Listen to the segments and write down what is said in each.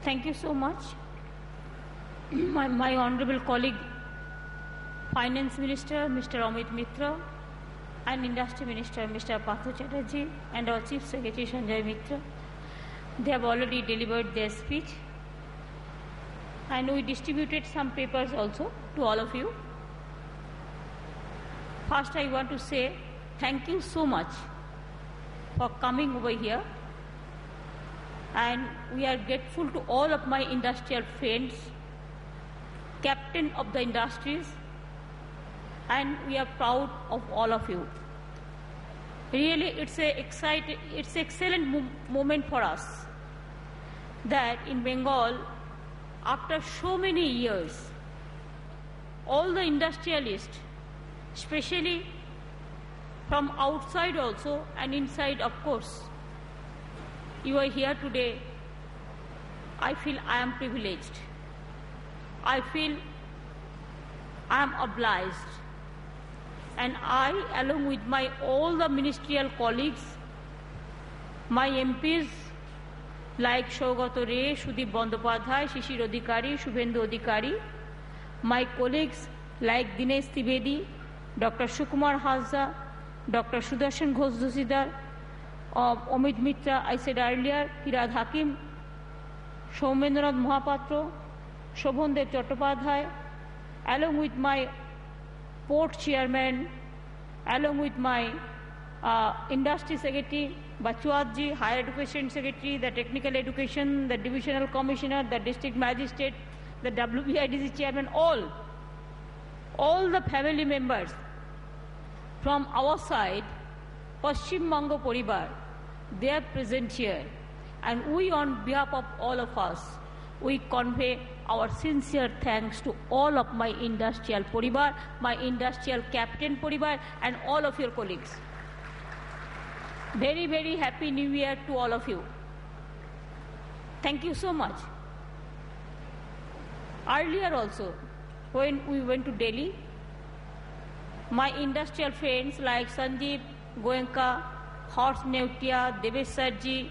Thank you so much. My honorable colleague, Finance Minister, Mr. Amit Mitra, and Industry Minister, Mr. Partho Chatterjee, and our Chief Secretary, Sanjay Mitra. They have already delivered their speech. And we distributed some papers also to all of you. First, I want to say thank you so much for coming over here. And we are grateful to all of my industrial friends, captain of the industries, and we are proud of all of you. Really, it's an excellent moment for us that in Bengal, after so many years, all the industrialists, especially from outside also and inside, of course, you are here today. I feel I am privileged. I feel I am obliged. And I, along with all the ministerial colleagues, my MPs like Shaugato Ray, Sudeep Bandopadhyay, Shishir Adhikari, Shubhendu Adhikari, my colleagues like Dinesh Trivedi, Dr. Sukumar Hazda, Dr. Sudarshan Ghosh Doshidar, Amit Mitra, I said earlier, Hirad Hakim, Shaumendranath Mohapatra, Shobhandev Chattopadhyay, along with my port chairman, along with my industry secretary, Bachuadji, higher education secretary, the technical education, the divisional commissioner, the district magistrate, the WBIDC chairman, all the family members from our side, Paschim Banga Poribar, they are present here. And we, on behalf of all of us, we convey our sincere thanks to all of my industrial Poribar, my industrial captain Poribar, and all of your colleagues. Very, very happy New Year to all of you. Thank you so much. Earlier also, when we went to Delhi, my industrial friends like Sanjeev Goenka, Horst Neutia, Devesh Sarji,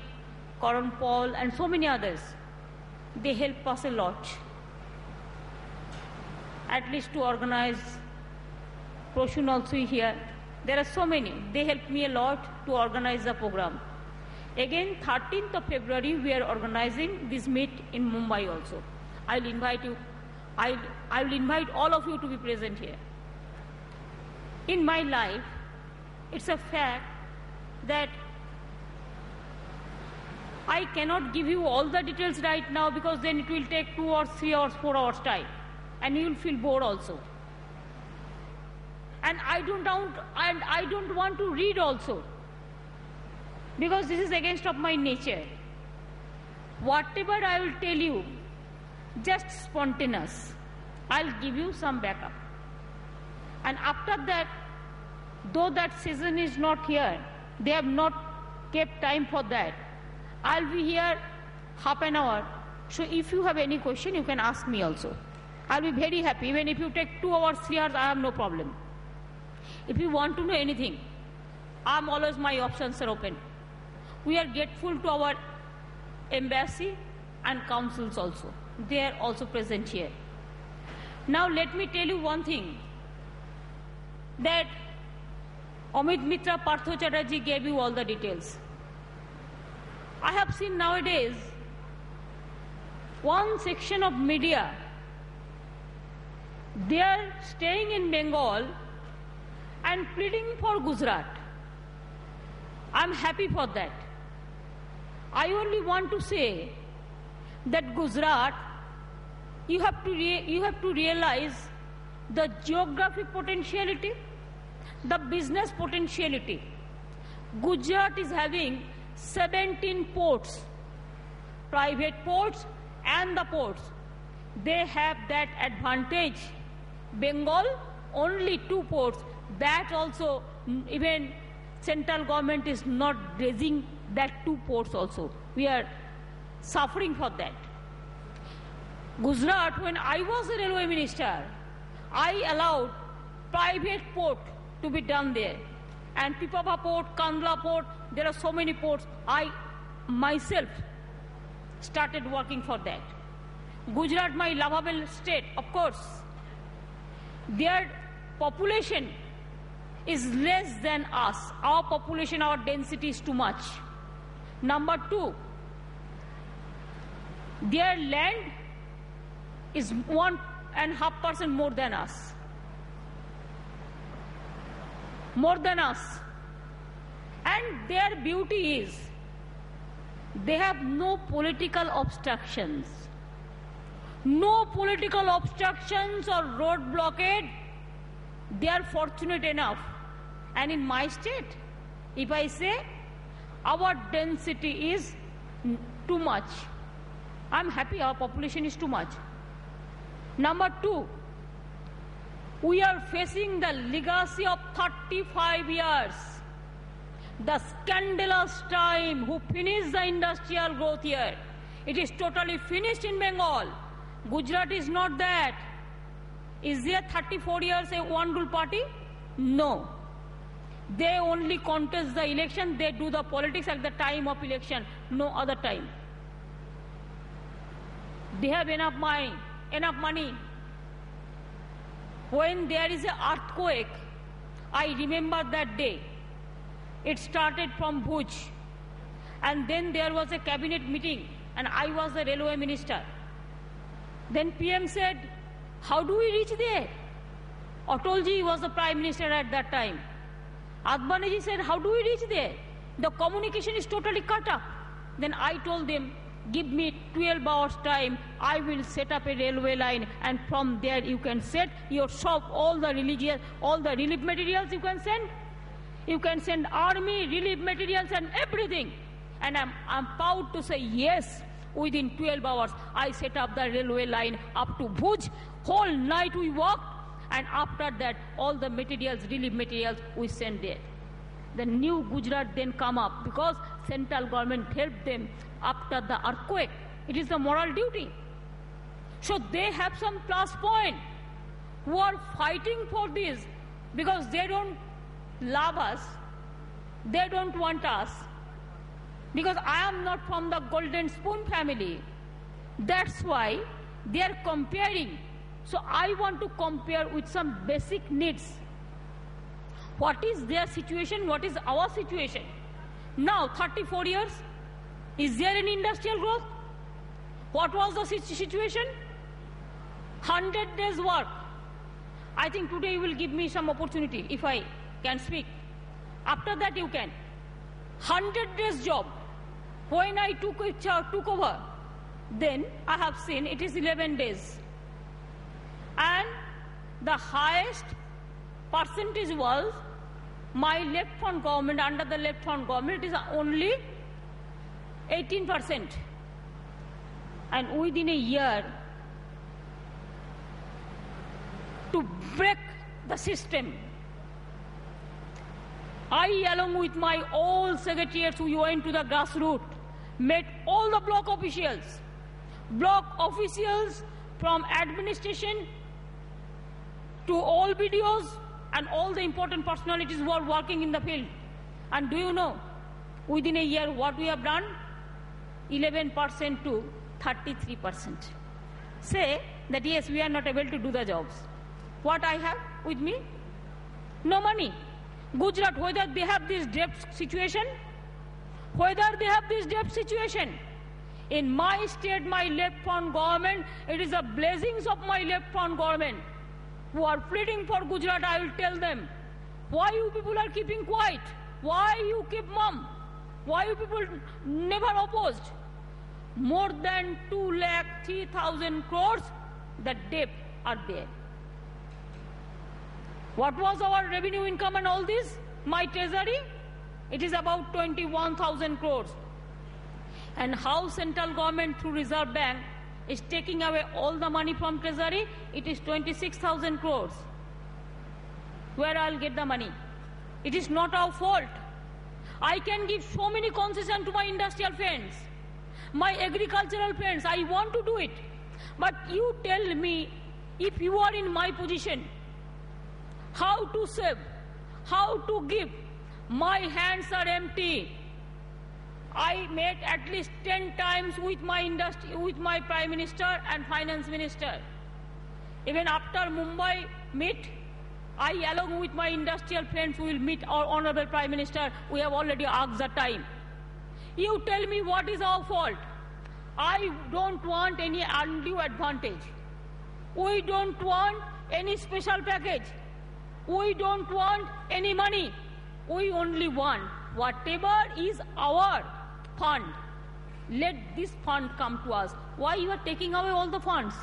Karan Paul, and so many others, they help us a lot. At least to organize, Proshun also here. There are so many. They helped me a lot to organize the program. Again, 13th of February, we are organizing this meet in Mumbai also. I'll invite you. I will invite all of you to be present here. In my life, it's a fact that I cannot give you all the details right now because then it will take 2 or 3 or 4 hours time and you will feel bored also. And I don't want to read also because this is against of my nature. Whatever I will tell you, just spontaneous. I'll give you some backup. And after that, though that session is not here, they have not kept time for that. I'll be here half an hour. So if you have any question, you can ask me also. I'll be very happy. Even if you take 2 hours, 3 hours, I have no problem. If you want to know anything, my options are open. We are grateful to our embassy and councils also. They are also present here. Now let me tell you one thing, that Amit Mitra, Partho Chatterjee gave you all the details. I have seen nowadays one section of media, they are staying in Bengal and pleading for Gujarat. I'm happy for that. I only want to say that Gujarat, you have to realize the geographic potentiality, the business potentiality. Gujarat is having 17 ports, private ports and the ports. They have that advantage. Bengal, only 2 ports. That also, even central government is not raising that 2 ports also. We are suffering for that. Gujarat, when I was a railway minister, I allowed private port to be done there. And Pipava port, Kandla port, there are so many ports. I myself started working for that. Gujarat, my lovable state, of course, their population is less than us. Our population, our density is too much. Number two, their land is 1.5% more than us. More than us. And their beauty is they have no political obstructions. No political obstructions or road blockade. They are fortunate enough. And in my state, if I say our density is too much, I'm happy our population is too much. Number two, we are facing the legacy of 35 years. The scandalous time who finished the industrial growth here. It is totally finished in Bengal. Gujarat is not that. Is there 34 years a one rule party? No. They only contest the election. They do the politics at the time of election. No other time. They have enough money. When there is an earthquake, I remember that day. It started from Bhuj. And then there was a cabinet meeting and I was the railway minister. Then PM said, how do we reach there? Atalji was the prime minister at that time. Advani said, how do we reach there? The communication is totally cut up. Then I told them, give me 12 hours time, I will set up a railway line and from there you can set your shop, all the relief materials you can send. You can send army, relief materials and everything. And I'm proud to say yes, within 12 hours I set up the railway line up to Bhuj. Whole night we worked and after that all the materials, relief materials we sent there. The new Gujarat then come up because central government helped them after the earthquake. It is the moral duty. So they have some plus point who are fighting for this because they don't love us, they don't want us. Because I am not from the golden spoon family. That's why they are comparing. So I want to compare with some basic needs. What is their situation? What is our situation? Now, 34 years, is there any industrial growth? What was the situation? 100 days work. I think today you will give me some opportunity if I can speak. After that you can. 100 days job. When I took over, then I have seen it is 11 days. And the highest percentage was my left front government, under the left front government, it is only 18%. And within a year, to break the system, I, along with my all secretariats, we went to the grassroots, met all the block officials from administration to all BDOs and all the important personalities who are working in the field. And do you know, within a year what we have done? 11% to 33%. Say that yes, we are not able to do the jobs. What I have with me? No money. Gujarat, whether they have this debt situation, in my state, my left front government, it is the blessings of my left front government who are pleading for Gujarat. I will tell them, why you people are keeping quiet? Why you keep mum? Why you people never opposed? More than 2,03,000 crores, the debt are there. What was our revenue income and all this? My treasury? It is about 21,000 crores. And how central government through Reserve Bank is taking away all the money from treasury? It is 26,000 crores. Where I'll get the money? It is not our fault. I can give so many concessions to my industrial friends, my agricultural friends. I want to do it. But you tell me, if you are in my position, how to save, how to give. My hands are empty. I met at least 10 times with my Prime Minister and Finance Minister. Even after Mumbai meet, I, along with my industrial friends, will meet our Honorable Prime Minister. We have already asked the time. You tell me what is our fault. I don't want any undue advantage. We don't want any special package. We don't want any money. We only want whatever is our fund. Let this fund come to us. Why you are taking away all the funds?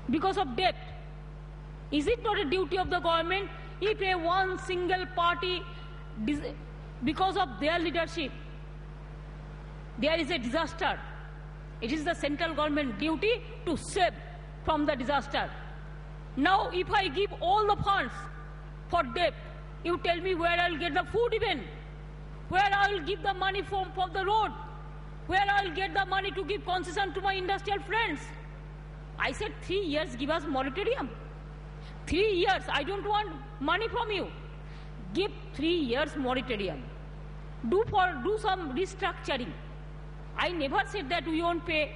Because of debt. Is it not a duty of the government if a one single party, because of their leadership, there is a disaster? It is the central government duty to save from the disaster. Now, if I give all the funds for debt, you tell me where I will get the food even, where I will give the money for the road, where I will get the money to give concession to my industrial friends. I said 3 years, give us moratorium. 3 years, I don't want money from you. Give 3 years moratorium. Do some restructuring. I never said that we won't pay,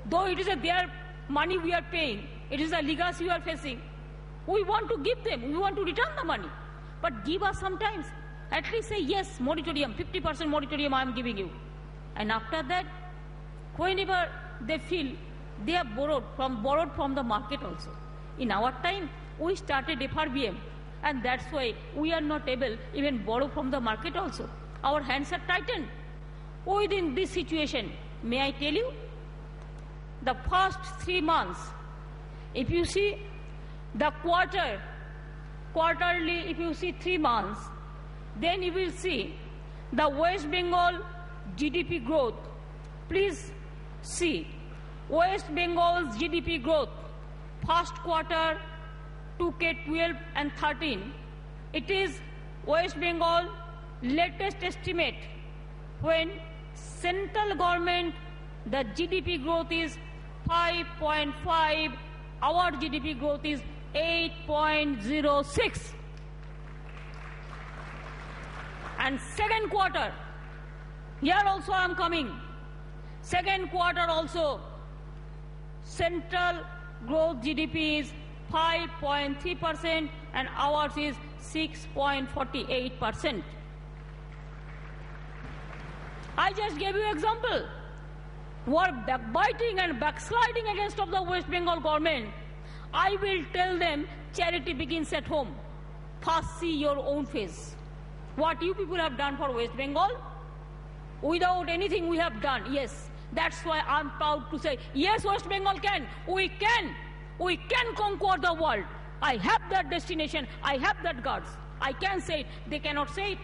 though it is their money we are paying. It is a legacy we are facing. We want to give them. We want to return the money. But give us some time. At least say, yes, moratorium, 50% moratorium I am giving you. And after that, whenever they feel, they have borrowed from the market also. In our time, we started FRBM. And that's why we are not able even borrow from the market also. Our hands are tightened. Within this situation, may I tell you, the first 3 months, if you see the quarterly, if you see 3 months, then you will see the West Bengal GDP growth. Please see, West Bengal's GDP growth, first quarter, 2K12 and 13. It is West Bengal latest estimate. When central government, the GDP growth is 5.5, our GDP growth is 8.06. And second quarter, here also I am coming. Second quarter also, central growth GDP is 5.3% and ours is 6.48%. I just gave you example. Were backbiting and backsliding against of the West Bengal government, I will tell them charity begins at home. First see your own face. What you people have done for West Bengal, without anything we have done, yes. That's why I'm proud to say, yes, West Bengal can. We can conquer the world. I have that destination. I have that guts. I can say it. They cannot say it.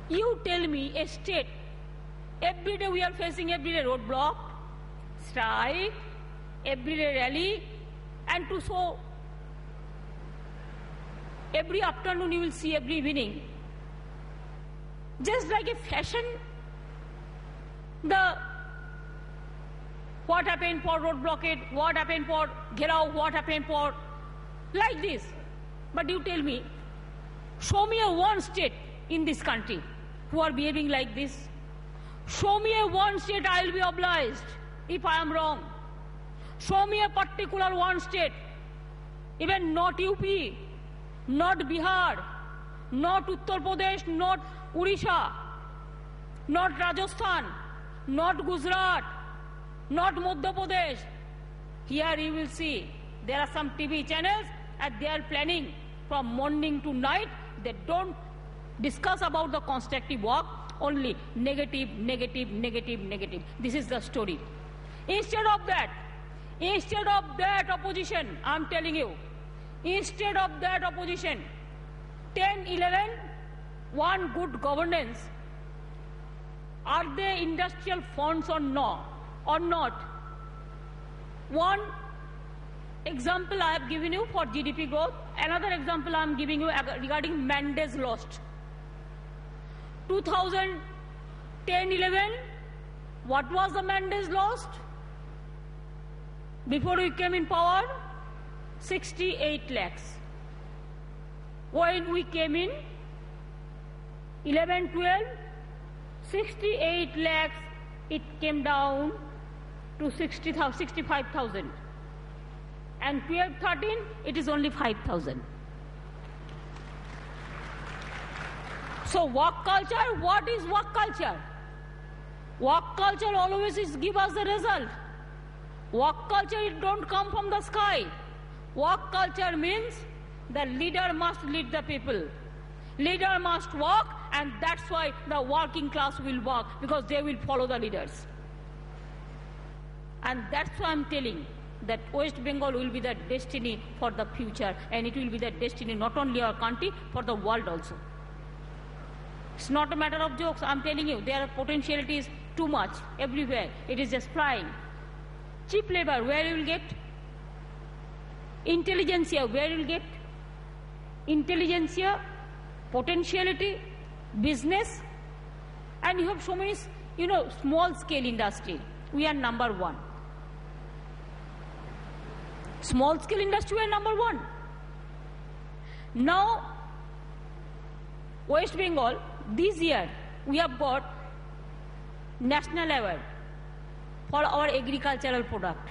You tell me a state, every day we are facing everyday roadblock, strike, everyday rally, and to so every afternoon you will see, every evening, just like a fashion, what happened for road blockade, what happened for Gherao, what happened for, like this. But you tell me, show me a one state in this country who are behaving like this. Show me a one state, I will be obliged if I am wrong. Show me a particular one state, even not UP, not Bihar, not Uttar Pradesh, not Odisha, not Rajasthan, not Gujarat, not Madhya Pradesh. Here you will see there are some TV channels and they are planning from morning to night. They don't discuss about the constructive work, only negative, negative, negative, negative. This is the story. Instead of that opposition, I'm telling you, instead of that opposition, 10, 11, one good governance. Are they industrial funds or no? Or not? One example I have given you for GDP growth. Another example I am giving you regarding mandates lost. 2010-11, what was the mandates lost? Before we came in power, 68 lakhs. When we came in, 11-12, 68 lakhs, it came down to 65,000. And 12-13, it is only 5,000. So work culture, what is work culture? Work culture always is give us the result. Work culture, it don't come from the sky. Work culture means the leader must lead the people. Leader must work, and that's why the working class will work, because they will follow the leaders. And that's why I'm telling that West Bengal will be the destiny for the future, and it will be the destiny not only our country, for the world also. It's not a matter of jokes. I'm telling you, there are potentialities too much everywhere. It is just flying. Cheap labor, where you will get? Intelligentsia, where you will get? Intelligentsia, potentiality, business, and you have so many, small scale industry. We are number one. Small scale industry, we are number one. Now, West Bengal, this year, we have got national award for our agricultural product,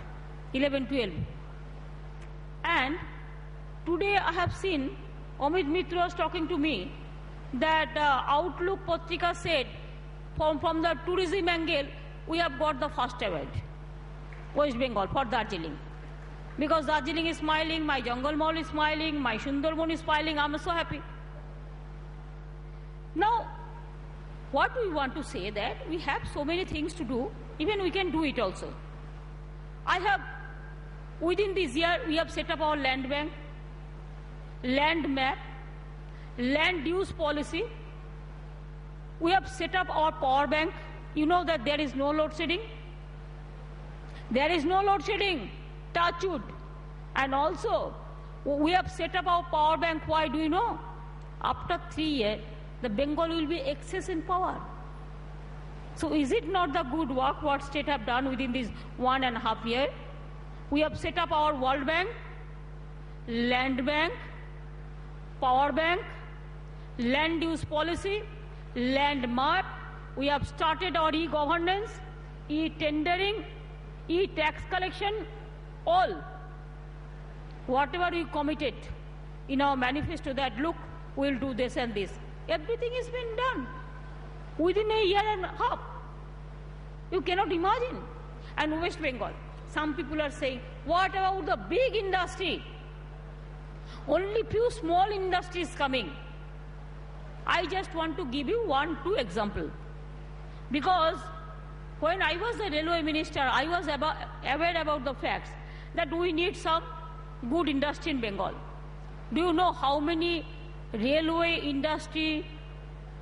11-12. And today I have seen Amit Mitra was talking to me that Outlook Patrika said from the tourism angle, we have got the first award, West Bengal, for Darjeeling. Because Darjeeling is smiling, my Jungle Mall is smiling, my Sundarban is smiling, I'm so happy. Now, what we want to say that we have so many things to do, even we can do it also. Within this year, we have set up our land bank, land map, land use policy. We have set up our power bank. You know that there is no load shedding. There is no load shedding, touch wood. And also, we have set up our power bank. Why do you know? After 3 years, the Bengal will be excess in power. So is it not the good work what state have done within this 1.5 years? We have set up our World Bank, land bank, power bank, land use policy, land map. We have started our e-governance, e-tendering, e-tax collection, all. Whatever we committed in our manifesto that, look, we'll do this and this. Everything has been done within a year and a half. You cannot imagine. And West Bengal, some people are saying, what about the big industry? Only few small industries coming. I just want to give you 1-2 examples. Because when I was the railway minister, I was aware about the facts that we need some good industry in Bengal. Do you know how many railway industry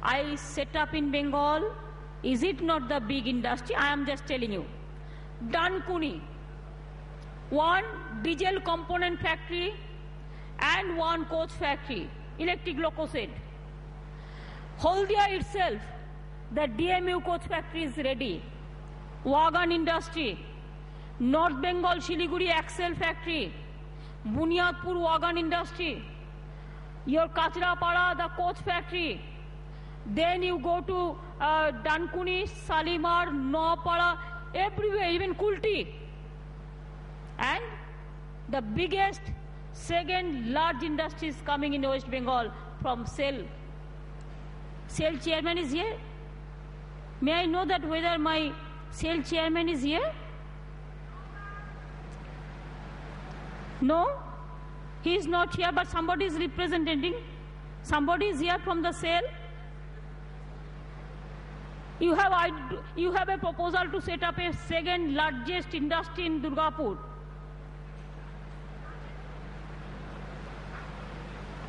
I set up in Bengal? Is it not the big industry? I am just telling you. Dankuni, 1 diesel component factory and 1 coach factory, electric loco set. Haldia itself, the DMU coach factory is ready. Wagon industry, North Bengal Shiliguri axle factory, Bunyadpur wagon industry, your Kachrapada, the coach factory. Then you go to Dankuni, Salimar, Noapada, everywhere, even Kulti. And the biggest, second large industry is coming in West Bengal from SAIL. SAIL chairman is here. May I know that whether my SAIL chairman is here? No? He is not here, but somebody is representing. Somebody is here from the SAIL. You have a proposal to set up a second largest industry in Durgapur.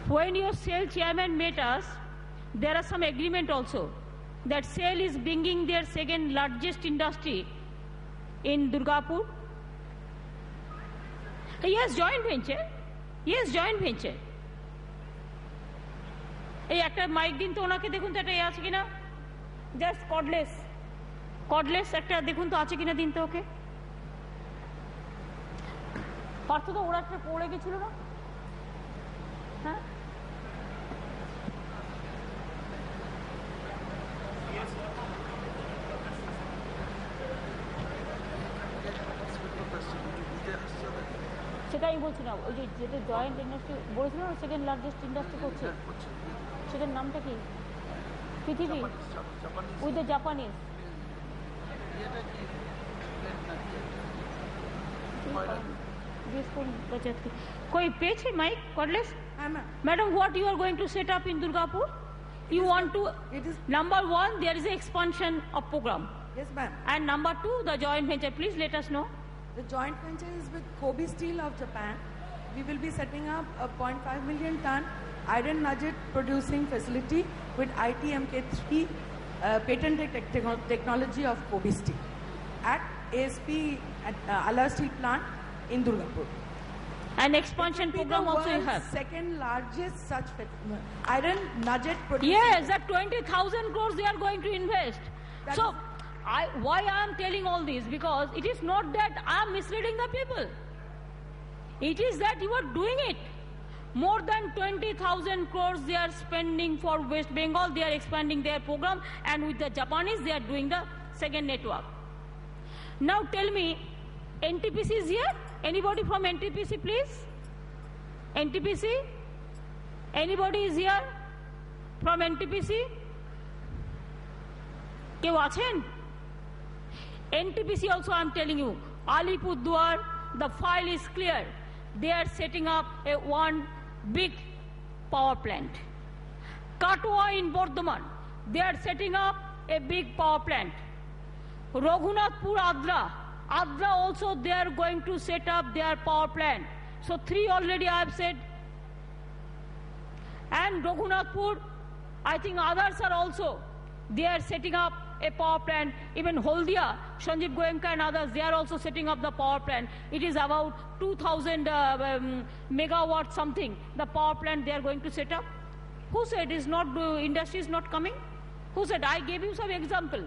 When your SAIL chairman met us, there are some agreement also that SAIL is bringing their second largest industry in Durgapur. Yes, joint venture. Yes, joint venture. এই একটা mic দিন তো ওনাকে দেখুন তো এটা আছে কিনা জাস্ট কর্ডলেস একটা দেখুন তো আছে কিনা দিন তো ওকে পার্থ তো ওরা একটা পড়ে গেছিল না হ্যাঁ আমি বলছি না, ওই যে যেটা জয়েন্ট ইন্ডাস্ট্রি বলেছিল না, সেকেন্ড লার্জেস্ট ইন্ডাস্ট্রি করছে, সেটার নামটা কি? পৃথিবী উইথ দ্য জাপানিজ। कोई पेज है mic cordless? Madam, what you are going to set up in Durgapur? You want to, number one, there is an expansion of program. Yes, ma'am. And number two, the joint venture. Please let us know. The joint venture is with Kobe Steel of Japan. We will be setting up a 0.5 million ton iron nugget producing facility with ITMK3 patented technology of Kobe Steel at ASP at Ala Steel plant in Durgapur. An expansion program also you have. Second largest such iron nugget producing. Yes, that 20,000 crores they are going to invest. So, why I am telling all this? Because it is not that I am misleading the people. It is that you are doing it. More than 20,000 crores they are spending for West Bengal. They are expanding their program, and with the Japanese they are doing the second network. Now tell me, NTPC is here? Anybody from NTPC, please? NTPC? Anybody is here from NTPC? Kew achen? NTPC also I am telling you, Alipurduar, the file is clear. They are setting up one big power plant. Katwa in Bardhaman, they are setting up a big power plant. Raghunathpur Adra also they are going to set up their power plant. So 3 already I have said. And Raghunathpur, I think others are also, they are setting up a power plant. Even Holdia, Sanjeev Goenka and others, they are also setting up the power plant. It is about 2,000 megawatts something, the power plant they are going to set up. Who said is not, industry is not coming? Who said? I gave you some example.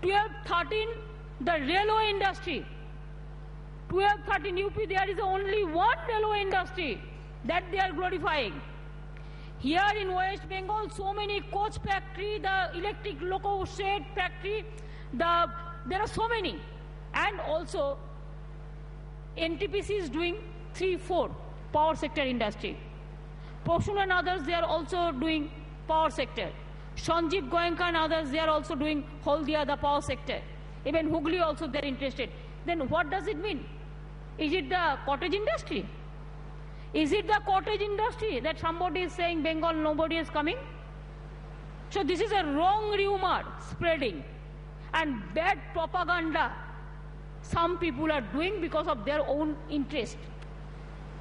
12-13, the railway industry. 12-13 UP, there is only one railway industry that they are glorifying. Here in West Bengal, so many coach factory, the electric loco shed factory, there are so many. And also, NTPC is doing 3-4 power sector industry. Poshun and others, they are also doing power sector. Sanjeev Goenka and others, they are also doing Holdia, the power sector. Even Hooghly also they are interested. Then what does it mean? Is it the cottage industry? Is it the cottage industry that somebody is saying Bengal nobody is coming? So this is a wrong rumor spreading and bad propaganda some people are doing because of their own interest.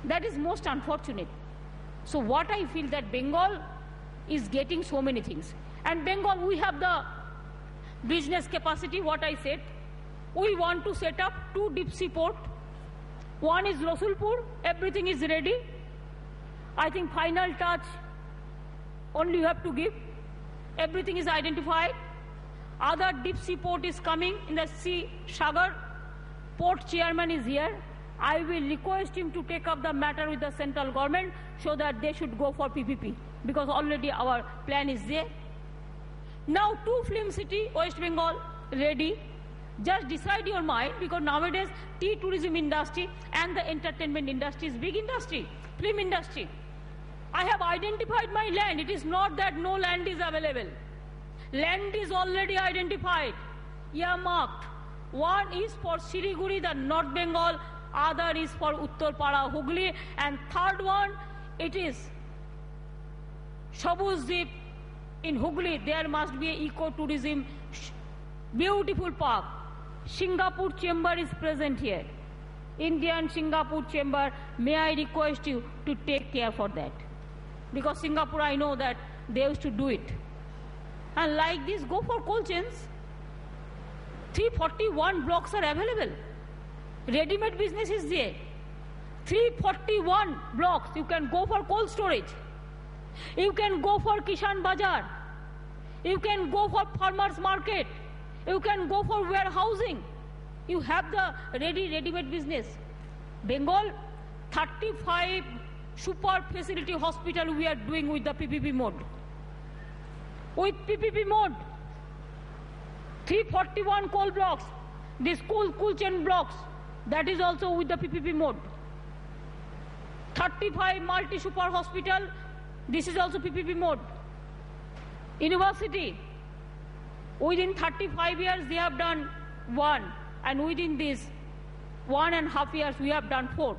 That is most unfortunate. So what I feel that Bengal is getting so many things. And Bengal, we have the business capacity, what I said. We want to set up 2 deep sea ports. One is Rasulpur, everything is ready. I think final touch only you have to give. Everything is identified. Other deep sea port is coming in the sea. Sagar port chairman is here. I will request him to take up the matter with the central government so that they should go for PPP, because already our plan is there. Now 2 film city, West Bengal, ready. Just decide your mind, because nowadays tea tourism industry and the entertainment industry is big industry, film industry. I have identified my land. It is not that no land is available. Land is already identified, earmarked. One is for Siliguri, the North Bengal, other is for Uttarpara, Hooghly, and third one, it is Shabuzdip in Hooghly. There must be an eco-tourism, beautiful park. Singapore Chamber is present here. Indian Singapore Chamber, may I request you to take care for that? Because Singapore, I know that they used to do it. And like this, go for cold chains. 341 blocks are available. Ready-made business is there. 341 blocks, you can go for cold storage. You can go for Kishan Bazaar. You can go for farmers market. You can go for warehousing. You have the ready-made business. Bengal, 35 super facility hospital we are doing with the PPP mode. With PPP mode. 341 coal blocks. These coal chain blocks. That is also with the PPP mode. 35 multi-super hospital, this is also PPP mode. University, within 35 years they have done 1, and within this 1.5 years we have done 4.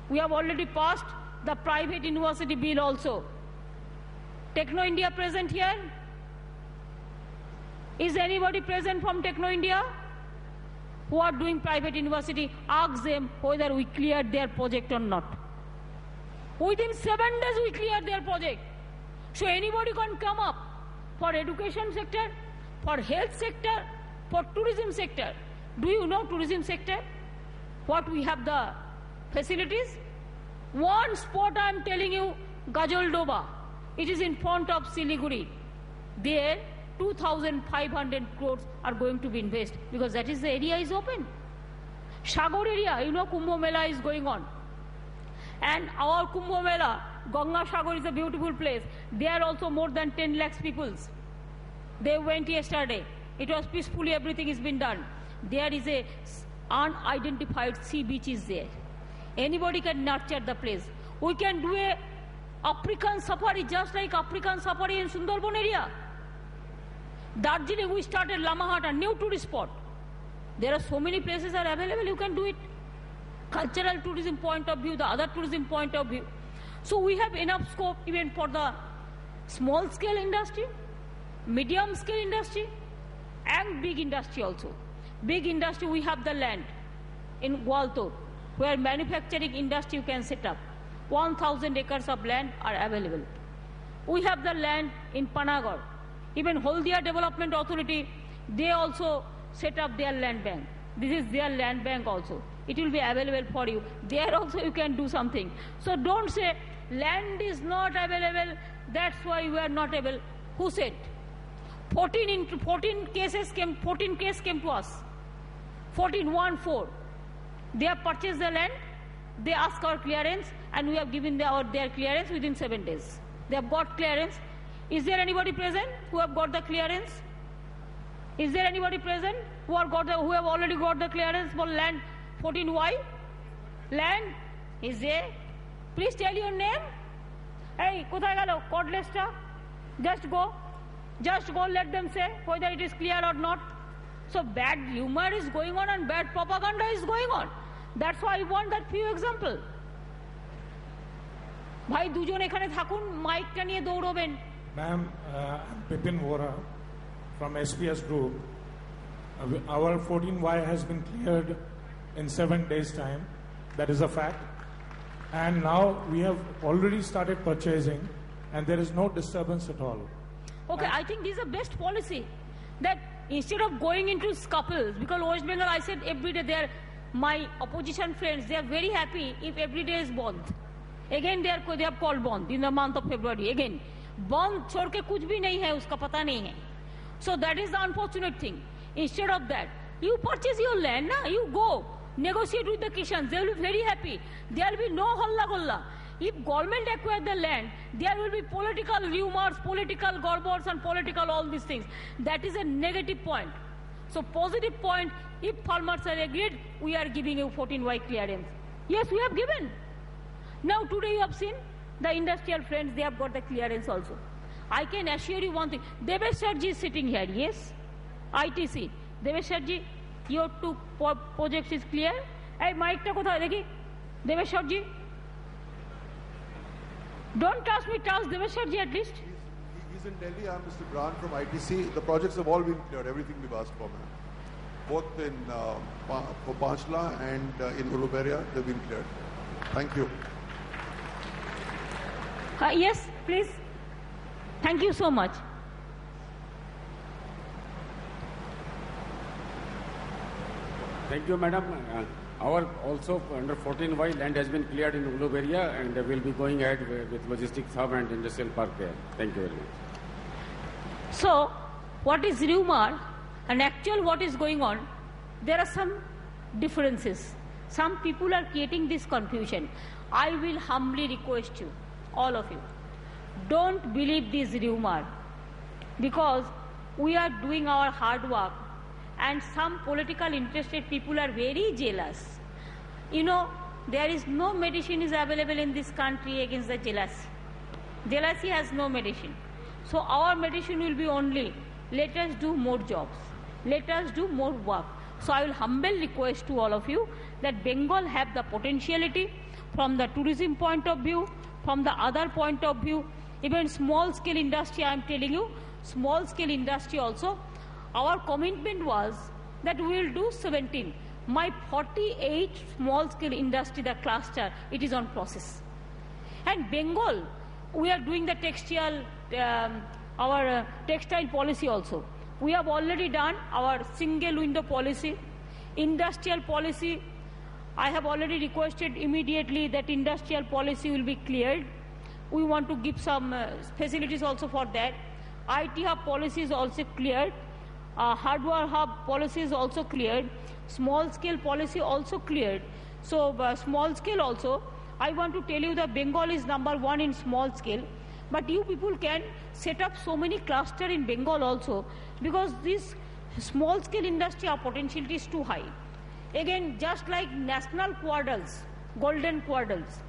We have already passed the private university bill also. Techno India present here? Is anybody present from Techno India who are doing private university? Ask them whether we cleared their project or not. Within 7 days we cleared their project. So anybody can come up for education sector, for health sector, for tourism sector. Do you know tourism sector? What we have the facilities? One spot I am telling you, Gajoldoba. It is in front of Siliguri. There 2,500 crores are going to be invested because that is the area is open. Sagar area, you know, Kumbh Mela is going on. And our Kumbh Mela, Ganga Sagar is a beautiful place. There are also more than 10 lakhs people. They went yesterday. It was peacefully, everything has been done. There is a unidentified sea beach is there. Anybody can nurture the place. We can do a African safari just like African safari in Sundarban area. Darjeeling, we started Lamahat, a new tourist spot. There are so many places are available, you can do it. Cultural tourism point of view, the other tourism point of view. So we have enough scope even for the small scale industry, medium scale industry, and big industry also. Big industry, we have the land in Gwaltor, where manufacturing industry you can set up. 1,000 acres of land are available. We have the land in Panagarh. Even Haldia Development Authority, they also set up their land bank. This is their land bank also. It will be available for you. There also you can do something. So don't say land is not available, that's why we are not able. Who said? 14 cases came to us. 14. They have purchased the land, they asked our clearance, and we have given their clearance within 7 days. They have got clearance. Is there anybody present who have got the clearance? Is there anybody present who have already got the clearance for land 14Y? Land is there? Please tell your name. Hey, kothay gelo cordless-ta? Just go, let them say whether it is clear or not. So bad humor is going on and bad propaganda is going on. That's why I want that few example. ভাই দুজন এখানে থাকুন, মাইকটা নিয়ে দৌড়বেন। Ma'am, I'm Pipin Vora from SPS Group. Our 14Y has been cleared in 7 days' time. That is a fact. And now we have already started purchasing, and there is no disturbance at all. Okay, I think this is the best policy. That instead of going into scuffles, because West Bengal, I said every day my opposition friends, they are very happy if every day is bond. Again, they have called bond in the month of February. Again, bond छोड़ के कुछ भी नहीं है, उसका पता नहीं है. So that is the unfortunate thing. Instead of that, you purchase your land, na? You go negotiate with the Kishans. They will be very happy. There will be no holla golla. If government acquire the land, there will be political rumors, political garbage, and political all these things. That is a negative point. So positive point, if farmers are agreed, we are giving you 14Y clearance. Yes, we have given. Now today you have seen the industrial friends, they have got the clearance also. I can assure you one thing. Devesh Sharji is sitting here, yes? ITC. Devesh Sharji, your 2 projects is clear. Hey, Mike ta kothay dekhi? Devesh Sharji. Don't trust me, trust Devesh Sharji at least. He's in Delhi. I'm Mr. Bran from ITC. The projects have all been cleared, everything we've asked for, man. Both in for Panchla and in Uluberia, they've been cleared. Thank you. Yes, please. Thank you so much. Thank you, madam. Our also under 14Y land has been cleared in Uluberia, and we'll be going ahead with logistics hub and industrial park there. Thank you very much. So, what is rumor and actual what is going on, there are some differences. Some people are creating this confusion. I will humbly request you, all of you, don't believe this rumor, because we are doing our hard work and some political interested people are very jealous. You know, there is no medicine is available in this country against the jealousy. Jealousy has no medicine. So our medicine will be only, let us do more jobs, let us do more work. So I will humbly request to all of you that Bengal have the potentiality from the tourism point of view, from the other point of view, even small scale industry. I am telling you, small scale industry also, our commitment was that we will do 17. My 48 small scale industry, the cluster, it is on process. And Bengal, we are doing the textile, our textile policy also. We have already done our single window policy, industrial policy. I have already requested immediately that industrial policy will be cleared. We want to give some facilities also for that. IT hub policy is also cleared. Hardware hub policy is also cleared. Small scale policy also cleared. So small scale also, I want to tell you that Bengal is number 1 in small scale. But you people can set up so many clusters in Bengal also, because this small scale industry, our potentiality is too high. Again, just like national quadrants, golden quadrants,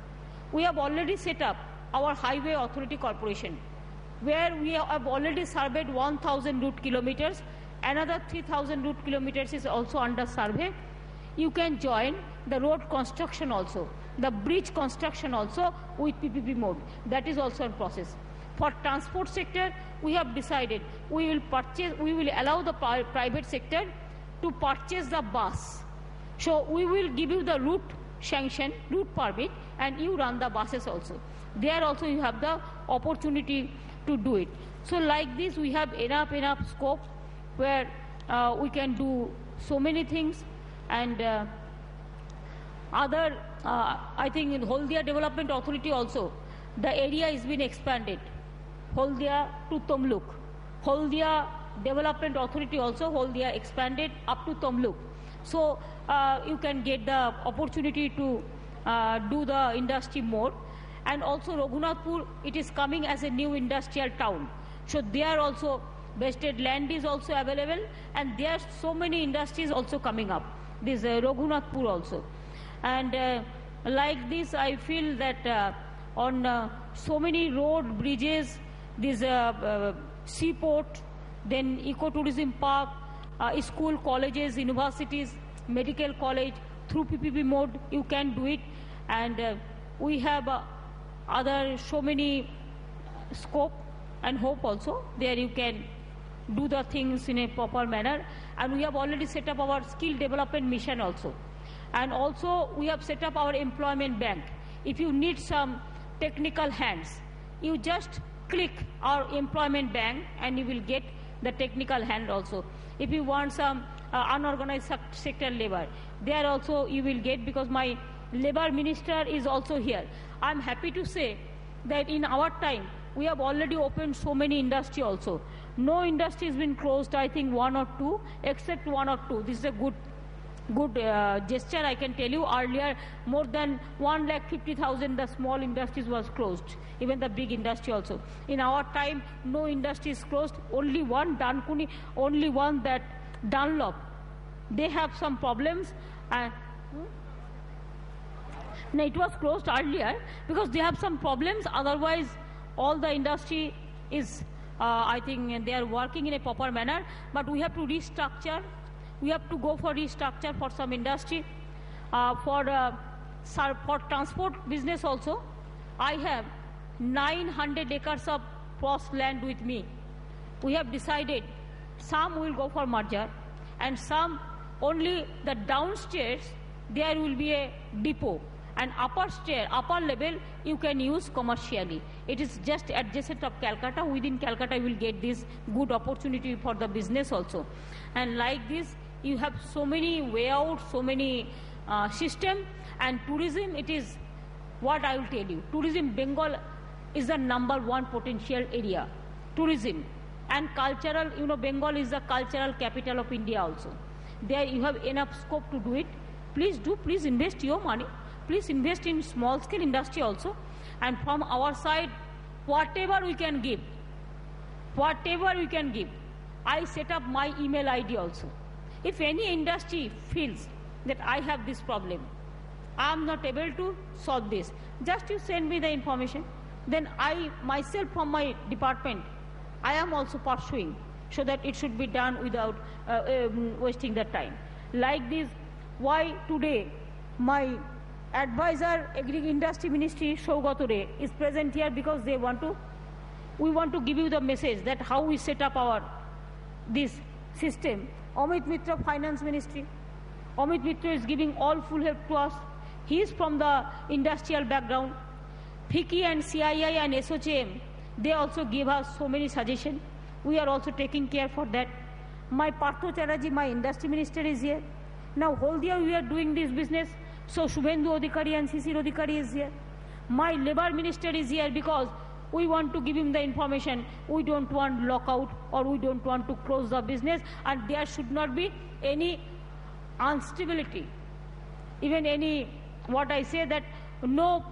we have already set up our Highway Authority Corporation, where we have already surveyed 1,000 route kilometers. Another 3,000 route kilometers is also under survey. You can join the road construction also, the bridge construction also with PPP mode. That is also in process. For transport sector, we have decided we will allow the private sector to purchase the bus. So we will give you the route sanction, route permit, and you run the buses also. There also you have the opportunity to do it. So like this, we have enough scope where we can do so many things. And I think in Haldia Development Authority also, the area has been expanded. Haldia to Tamluk. Haldia Development Authority also, Haldia expanded up to Tamluk. So you can get the opportunity to do the industry more. And also Raghunathpur, it is coming as a new industrial town. So there also vested land is also available, and there are so many industries also coming up. This Raghunathpur also. And like this, I feel that on so many road, bridges, this seaport, then ecotourism park, school, colleges, universities, medical college, through PPP mode, you can do it. And we have other so many scope and hope also. There you can do the things in a proper manner. And we have already set up our skill development mission also. And also we have set up our employment bank. If you need some technical hands, you just click our employment bank and you will get the technical hand also. If you want some unorganized sector labor, there also you will get, because my labor minister is also here. I'm happy to say that in our time, we have already opened so many industry also. No industry has been closed, I think 1 or 2, except 1 or 2. This is a good gesture, I can tell you. Earlier, more than 150,000 the small industries was closed, even the big industry also. In our time, no industry is closed. Only one, Dankuni, only one, that Dunlop. They have some problems. No, it was closed earlier because they have some problems. Otherwise, all the industry is, I think, they are working in a proper manner. But we have to restructure. We have to go for restructure for some industry. For transport business also, I have 900 acres of post land with me. We have decided some will go for merger, and some only the downstairs there will be a depot, and upper level you can use commercially. It is just adjacent of Calcutta. Within Calcutta you will get this good opportunity for the business also. And like this, you have so many way out, so many system. And tourism, it is what I will tell you. Tourism, Bengal is the #1 potential area. Tourism and cultural, Bengal is the cultural capital of India also. There you have enough scope to do it. Please invest your money. Please invest in small scale industry also. And from our side, whatever we can give, I set up my email ID also. If any industry feels that I have this problem, I am not able to solve this. Just you send me the information. Then I myself from my department, I am also pursuing so that it should be done without wasting the time. Like this, why today my advisor, Agri-Industry Ministry, Saugato Ray, is present here because we want to give you the message that how we set up this system. Amit Mitra, Finance Ministry. Amit Mitra is giving all full help to us. He is from the industrial background. FICCI and CII and SOCM, they also give us so many suggestions. We are also taking care for that. My Partho Chatterjee, my industry minister, is here. Now, Haldia, we are doing this business. So, Shubhendu Adhikari and Sisir Adhikari is here. My labor minister is here because we want to give him the information. We don't want lockout or we don't want to close the business, and there should not be any instability. Even any, what I say, that no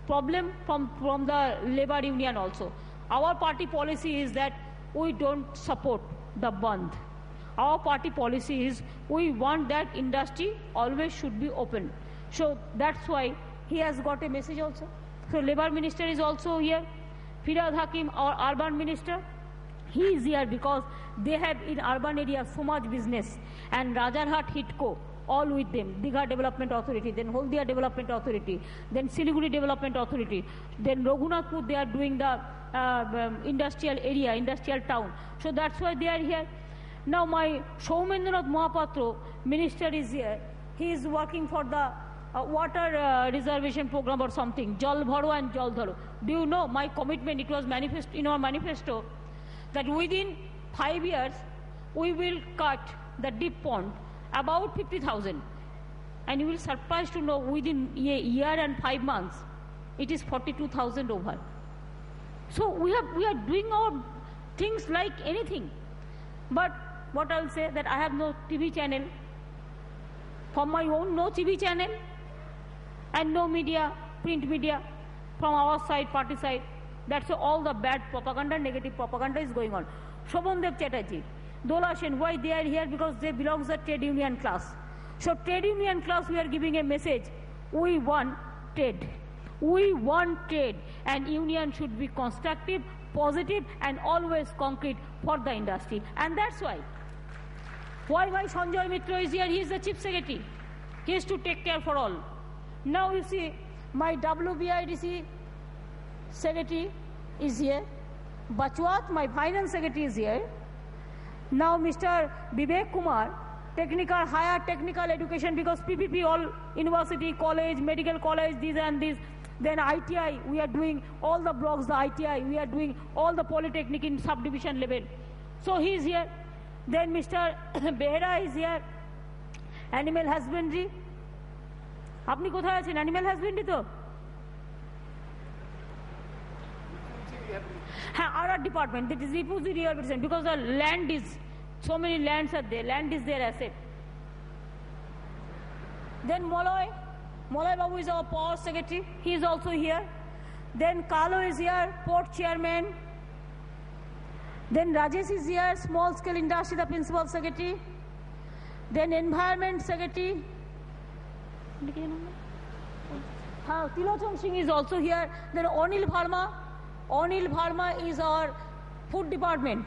problem from the labor union also. Our party policy is that we don't support the bandh. Our party policy is we want that industry always should be open. So that's why he has got a message also. So labor minister is also here. Firad Hakim, our urban minister, he is here because they have in urban area so much business. And Rajarhat HITCO, all with them, Digha Development Authority, then Haldia Development Authority, then Siliguri Development Authority, then Raghunathpur, they are doing the industrial area, industrial town. So that's why they are here. Now my Shaumendranath Mohapatra, minister, is here. He is working for the water reservation program or something, Jal Bharo and Jal Dharo. Do you know my commitment? It was in our manifesto that within 5 years we will cut the deep pond about 50,000, and you will surprised to know within a year and 5 months it is 42,000 over. So we are doing our things like anything. But what I will say, that I have no TV channel from my own, no TV channel and no media, print media from our side, party side. That's all the bad propaganda, negative propaganda is going on. Shobhandev Chatterjee, Dola Sen, why they are here? Because they belong to the trade union class. So trade union class, we are giving a message. We want trade. We want trade, and union should be constructive, positive and always concrete for the industry. And that's why Sanjay Mitra is here. He is the chief secretary. He is to take care for all. Now you see, my WBIDC secretary is here. Bachwat, my finance secretary, is here. Now Mr. Vivek Kumar, technical, higher technical education, because PPP, all university, college, medical college, these and these. Then ITI, we are doing all the blocks, the ITI, we are doing all the polytechnic in subdivision level. So he is here. Then Mr. Behera is here. Animal husbandry. Apni kothay achen? Animal husbandry to? Our department, that is refugee rehabilitation, because the land is, so many lands are there, land is their asset. Then Molloy Babu is our power secretary, he is also here. Then Kalo is here, port chairman. Then Rajesh is here, small scale industry, the principal secretary. Then environment secretary. Tilochong Singh is also here. Then Anil Bharma is our food department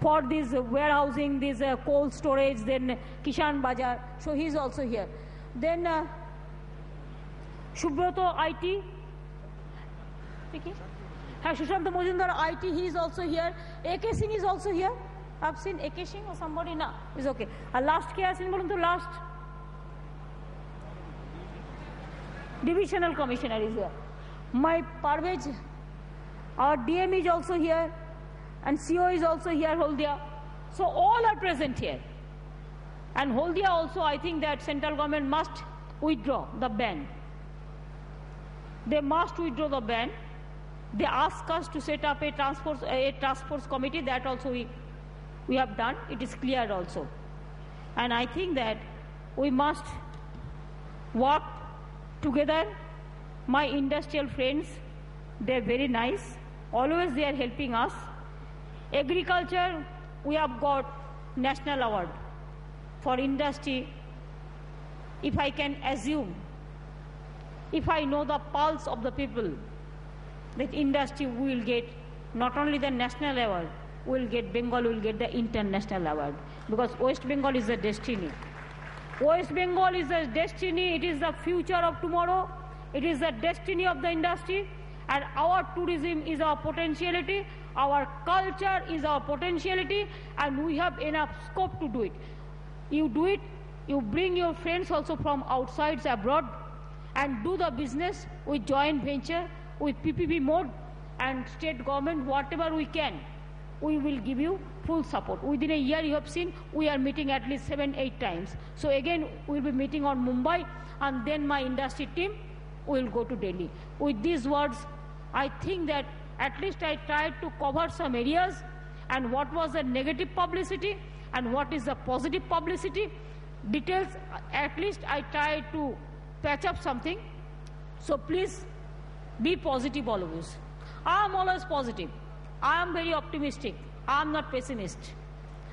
for this warehousing, this cold storage, then Kishan Bazaar. So he is also here. Then Shubhrato IT. Sushant Mojumdar IT, he is also here. AK Singh is also here. I've seen AK Singh or somebody now. Is okay. Last K Singh to last. Divisional Commissioner is here. My Parvez, our DM is also here, and CO is also here, Haldia. So all are present here. And Haldia also, I think that central government must withdraw the ban. They must withdraw the ban. They ask us to set up a task force committee. That also we have done. It is clear also. And I think that we must work together. My industrial friends, they are very nice. Always they are helping us. Agriculture, we have got national award for industry if I can assume, if I know the pulse of the people, that industry will get not only the national award, will get Bengal will get the international award, because West Bengal is a destiny. West Bengal is a destiny. It is the future of tomorrow. It is the destiny of the industry, and our tourism is our potentiality. Our culture is our potentiality, and we have enough scope to do it. You do it. You bring your friends also from outside abroad, and do the business with joint venture, with PPP mode, and state government, whatever we can, we will give you full support. Within a year, you have seen, we are meeting at least 7-8 times. So again, we will be meeting on Mumbai, and then my industry team will go to Delhi. With these words, I think that at least I tried to cover some areas, and what was the negative publicity and what is the positive publicity. Details, at least I tried to patch up something. So please be positive always. I am always positive. I am very optimistic. I am not pessimist.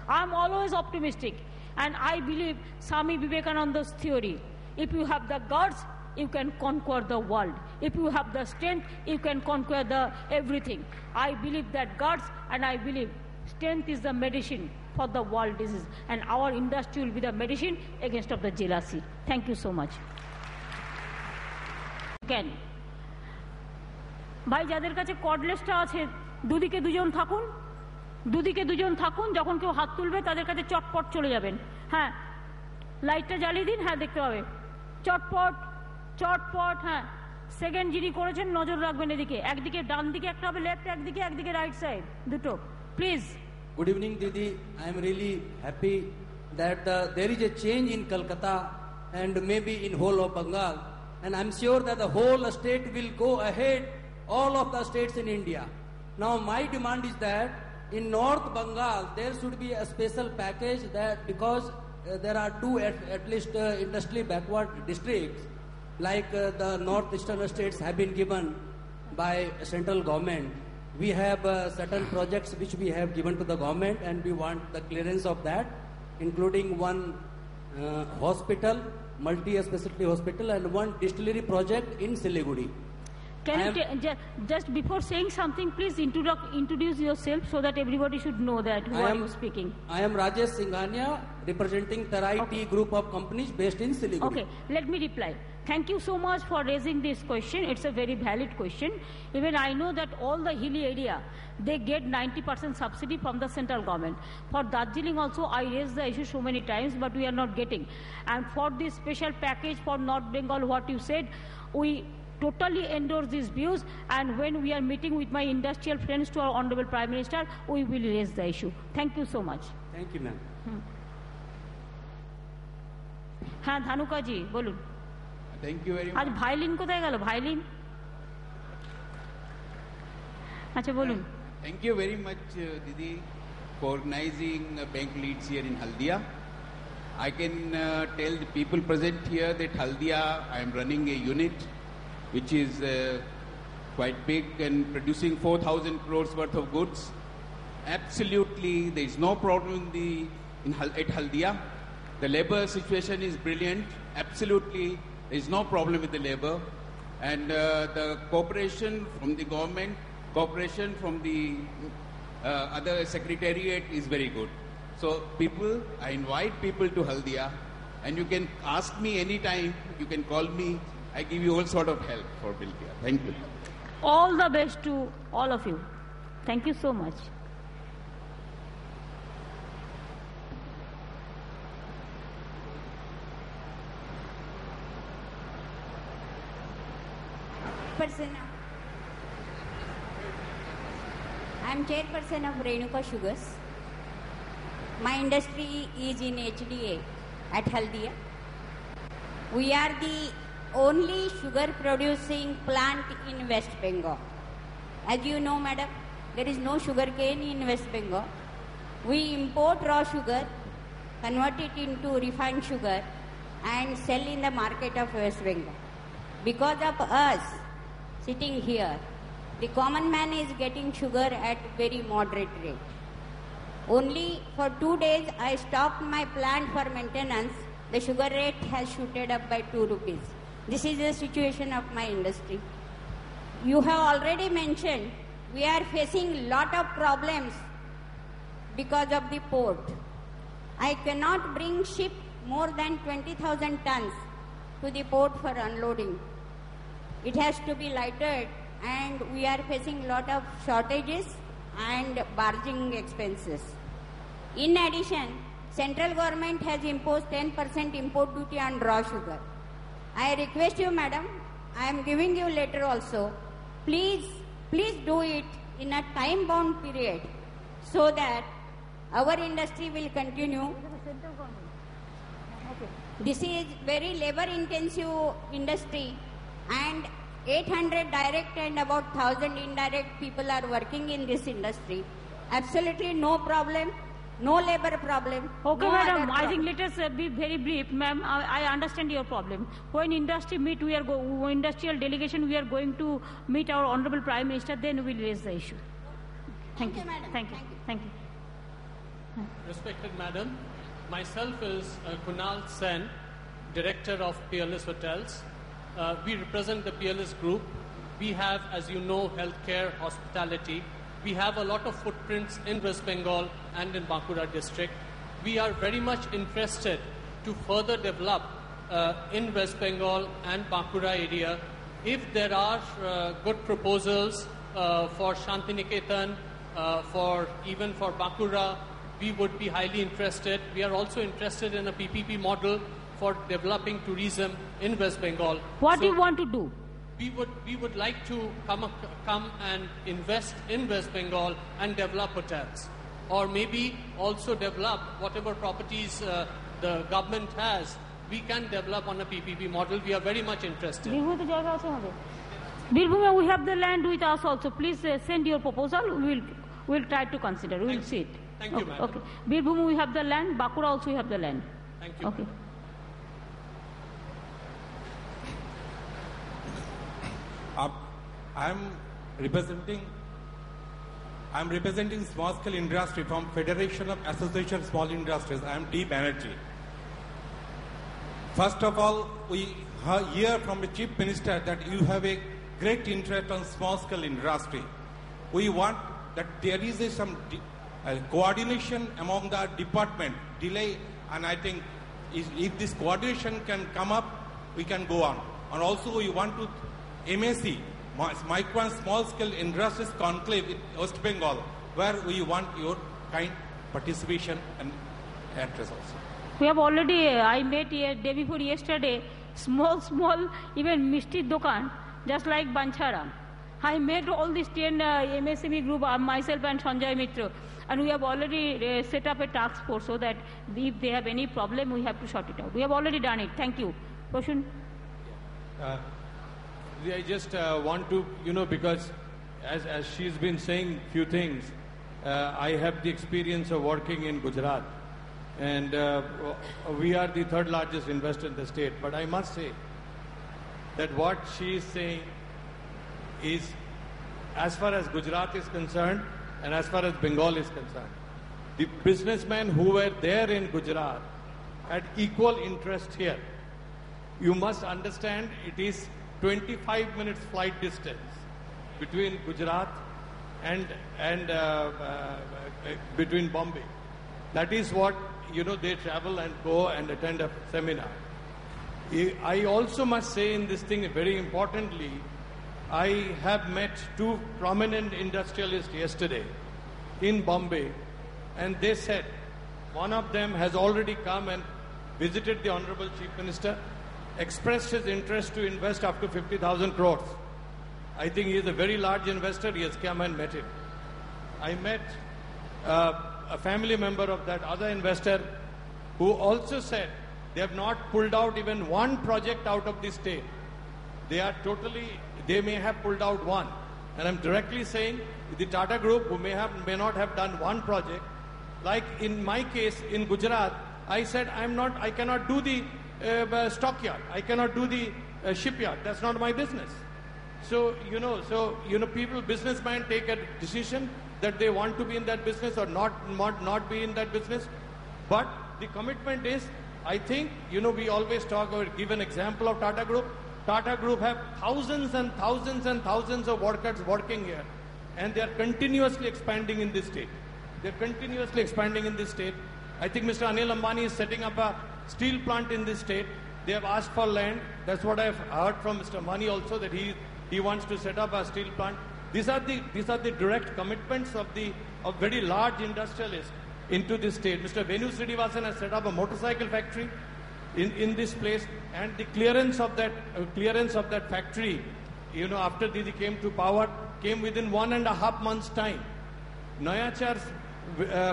I am always optimistic. And I believe Swami Vivekananda's theory. If you have the guts, you can conquer the world. If you have the strength, you can conquer the everything. I believe that guts, and I believe strength is the medicine for the world disease. And our industry will be the medicine against of the jealousy. Thank you so much. Again. ভাই যাদের কাছে কর্ডলেসটা আছে দুদিকে দুজন থাকুন, যখন কেউ হাত তুলবে তাদের কাছে চটপট চলে যাবেন। হ্যাঁ, লাইটটা জ্বালিয়ে দিন, হ্যাঁ দেখতে পাবে। চটপট, হ্যাঁ। সেকেন্ড যিনি করেছেন নজর রাখবেন এদিকে, একদিকে ডান দিকে একটা হবে লেফট, একদিকে রাইট সাইড, দুটো please. Good evening, Didi. I am really happy that there is a change in Kolkata and maybe in whole of Bengal, and I am sure that the whole state will go ahead, all of the states in India. Now my demand is that in North Bengal there should be a special package, that because there are two at least industrially backward districts, like the northeastern states have been given by central government. We have certain projects which we have given to the government, and we want the clearance of that, including one hospital, multi-specialty hospital, and one distillery project in Siliguri. Can you just before saying something, please introduce yourself so that everybody should know that who are you speaking. I am Rajesh Singhania, representing Tarai Tea Group of companies based in Siliguri. Okay, let me reply. Thank you so much for raising this question. It's a very valid question. Even I know that all the hilly area, they get 90% subsidy from the central government. For Darjeeling also, I raised the issue so many times, but we are not getting. And for this special package for North Bengal, what you said, we totally endorse these views, and when we are meeting with my industrial friends to our Honorable Prime Minister, we will raise the issue. Thank you so much. Thank you, ma'am. হ্যাঁ ধানুকাজি বলুন। Thank you very much. আজ violin কোথায় গেল? Violin আচ্ছা বলুন। Thank you very much, Didi, for organizing bank leads here in Haldia. I can tell the people present here that Haldia, I am running a unit which is quite big and producing 4,000 crores worth of goods. Absolutely, there is no problem at Haldia. The labor situation is brilliant. Absolutely, there is no problem with the labor. And the cooperation from the government, cooperation from the other secretariat is very good. So I invite people to Haldia, and you can ask me anytime, you can call me. I give you all sort of help for Bilkia. Thank you. All the best to all of you. Thank you so much. I am chairperson of Renuka Sugars. My industry is in HDA at Haldia. We are the only sugar producing plant in West Bengal. As you know, madam, there is no sugar cane in West Bengal. We import raw sugar, convert it into refined sugar, and sell in the market of West Bengal. Because of us sitting here, the common man is getting sugar at very moderate rate. Only for 2 days I stopped my plant for maintenance the sugar rate has shooted up by 2 rupees. This is the situation of my industry. You have already mentioned we are facing lot of problems because of the port. I cannot bring ship more than 20,000 tons to the port for unloading. It has to be lighted, and we are facing lot of shortages and barging expenses. In addition, central government has imposed 10% import duty on raw sugar. I request you, madam, I am giving you letter also. Please do it in a time-bound period so that our industry will continue. This is very labor-intensive industry, and 800 direct and about 1,000 indirect people are working in this industry. Absolutely no problem, no labor problem. Okay, no madam, other I think let us be very brief. Ma'am, I understand your problem. When industry meet, industrial delegation, we are going to meet our Honorable Prime Minister, then we will raise the issue. Thank you, madam. Thank you. Thank you. Respected Madam, myself is Kunal Sen, Director of Peerless Hotels. We represent the Peerless Group. We have, as you know, healthcare, hospitality. We have a lot of footprints in West Bengal and in Bankura district. We are very much interested to further develop in West Bengal and Bankura area. If there are good proposals for Shantiniketan, even for Bankura, we would be highly interested. We are also interested in a PPP model for developing tourism in West Bengal. What do you want to do? We would like to come and invest in West Bengal and develop hotels, or maybe also develop whatever properties the government has. We can develop on a PPP model. We are very much interested. Birbhum, we have the land with us also. Please send your proposal. We'll try to consider. We will see it. Thank you, madam. Okay. Birbhum, we have the land. Bankura also we have the land. Thank you. Okay. I'm representing small scale industry from Federation of Association of Small Industries. I am D. Banerjee. First of all, we hear from the Chief Minister that you have a great interest on small scale industry. We want that there is some coordination among the department, delay, and I think if this coordination can come up, we can go on. And also we want to MSC, Micro and Small Scale Industries Conclave in West Bengal, where we want your kind participation and interest also. We have already, I met day before yesterday, small, even Mishti Dokan, just like Bancharam. I met all these 10 MSME group, myself and Sanjay Mitra, and we have already set up a task force so that if they have any problem, we have to sort it out. We have already done it. Thank you. Question? I just want to, because as she's been saying few things, I have the experience of working in Gujarat, and we are the third largest investor in the state. But I must say that what she is saying is, as far as Gujarat is concerned and as far as Bengal is concerned, the businessmen who were there in Gujarat had equal interest here. You must understand it is 25 minutes flight distance between Gujarat and between Bombay. That is what, they travel and go and attend a seminar. I also must say in this thing, very importantly, I have met two prominent industrialists yesterday in Bombay, and they said one of them has already come and visited the Honorable Chief Minister, expressed his interest to invest up to 50,000 crores. I think he is a very large investor. He has come and met him. I met a family member of that other investor who also said they have not pulled out even one project out of the state. They may have pulled out one. And I'm directly saying the Tata Group, who may not have done one project, like in my case in Gujarat, I said I cannot do the stockyard. I cannot do the shipyard. That's not my business. So people, businessmen take a decision that they want to be in that business or not be in that business. But the commitment is I think, we always talk or give an example of Tata Group. Tata Group have thousands and thousands and thousands of workers working here, and they are continuously expanding in this state. They're continuously expanding in this state. I think Mr. Anil Ambani is setting up a steel plant in this state. They have asked for land. That's what I've heard from Mr. Ambani also, that he wants to set up a steel plant. These are the direct commitments of very large industrialists into this state. Mr. Venu Srinivasan has set up a motorcycle factory in this place, and the clearance of that factory, after Didi came to power, came within 1.5 months' time. Nayachar's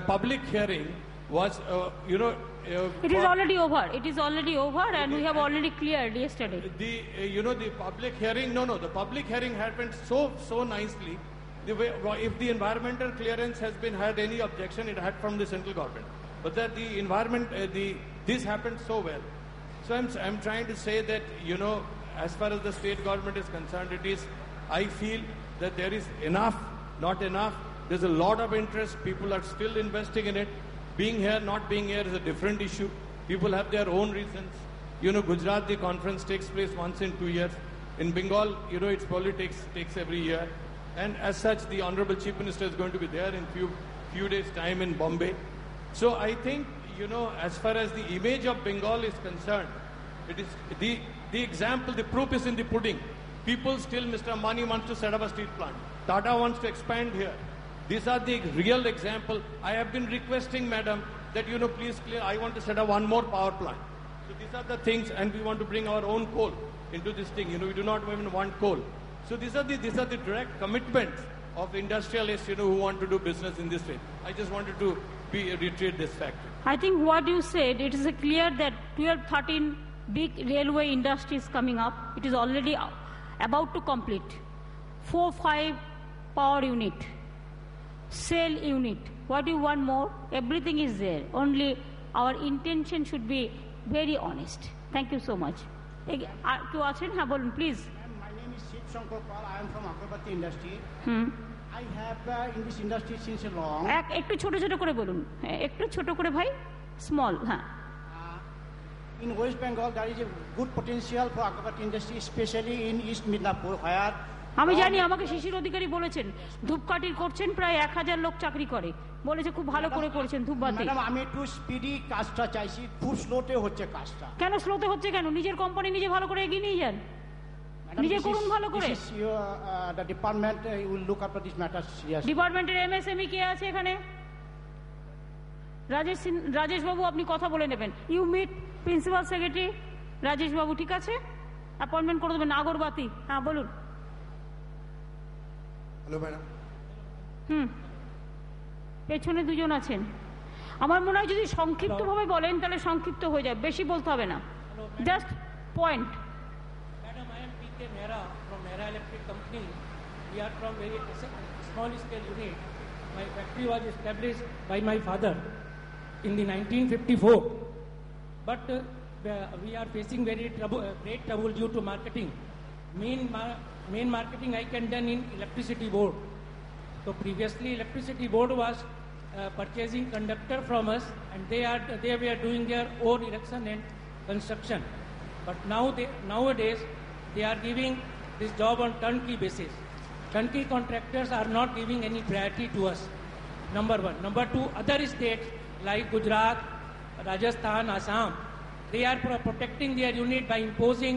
public hearing was, it is already over. It is already over, and we have already cleared yesterday. The public hearing, the public hearing happened so nicely. If the environmental clearance has had any objection, it had from the central government. But that the environment, this happened so well. So I'm trying to say that, as far as the state government is concerned, I feel that there is enough, not enough. There's a lot of interest. People are still investing in it. Being here, not being here is a different issue. People have their own reasons. Gujarat, the conference takes place once in 2 years. In Bengal, its politics takes every year. And as such, the Honorable Chief Minister is going to be there in few days' time in Bombay. So I think, as far as the image of Bengal is concerned, it is the example, the proof is in the pudding. People still, Mr. Ambani wants to set up a steel plant. Tata wants to expand here. These are the real example. I have been requesting, madam, that, please clear, I want to set up one more power plant. So these are the things, and we want to bring our own coal into this thing. We do not even want coal. So these are the direct commitments of industrialists, who want to do business in this way. I just wanted to reiterate this fact. I think what you said, it is clear that 12, 13 big railway industries coming up. It is already about to complete. 4, 5 power unit, cell unit. What do you want more? Everything is there. Only our intention should be very honest. Thank you so much. Please. My name is Shiv Shankar Pal. I am from Agarbatti industry. I have in this industry since long. একটু ছোট ছোট করে বলুন, একটু ছোট করে ভাই, small. In West Bengal, there is a good potential for Agarbatti industry, especially in East Midnapur, where আমি জানি, আমাকে শিশির অধিকারী বলেছেন ধূপকাঠির করছেন, প্রায় 1000 লোক চাকরি করে, বলেছে খুব ভালো করে করেছেন ধূপবাতি। ম্যাডাম, আমি একটু স্পিডি কাজটা চাইছি, খুব স্লোতে হচ্ছে কাজটা। কেন স্লোতে হচ্ছে কেন? নিজের কোম্পানি নিজে ভালো করে এগিয়ে নিয়ে যান, নিজে করুন ভালো করে। The department will look after this matter seriously. ডিপার্টমেন্টের এমএসএমই কে আছে এখানে? রাজেশ বাবু, আপনি কথা বলে নেবেন। You meet principal secretary Rajesh babu, ঠিক আছে? অ্যাপয়েন্টমেন্ট করে দেবেন। আগরবাতি, হ্যাঁ বলুন। Hello madam. পেছনে দুজন আছেন। আমার মনে হয় যদি সংক্ষিপ্তভাবে বলেন তাহলে সংক্ষিপ্ত হয়ে যায়, বেশি বলতে হবে না, just point. Madam, I am P.K. Mehra from Mehra Electric Company. We are from very small scale unit. My factory was established by my father in the 1954. But we are facing very great trouble due to marketing. Main marketing I can done in electricity board. So previously electricity board was purchasing conductor from us, and they were doing their own erection and construction. But nowadays they are giving this job on turnkey basis. Turnkey contractors are not giving any priority to us. Number one. Number two, other states like Gujarat, Rajasthan, Assam, they are protecting their unit by imposing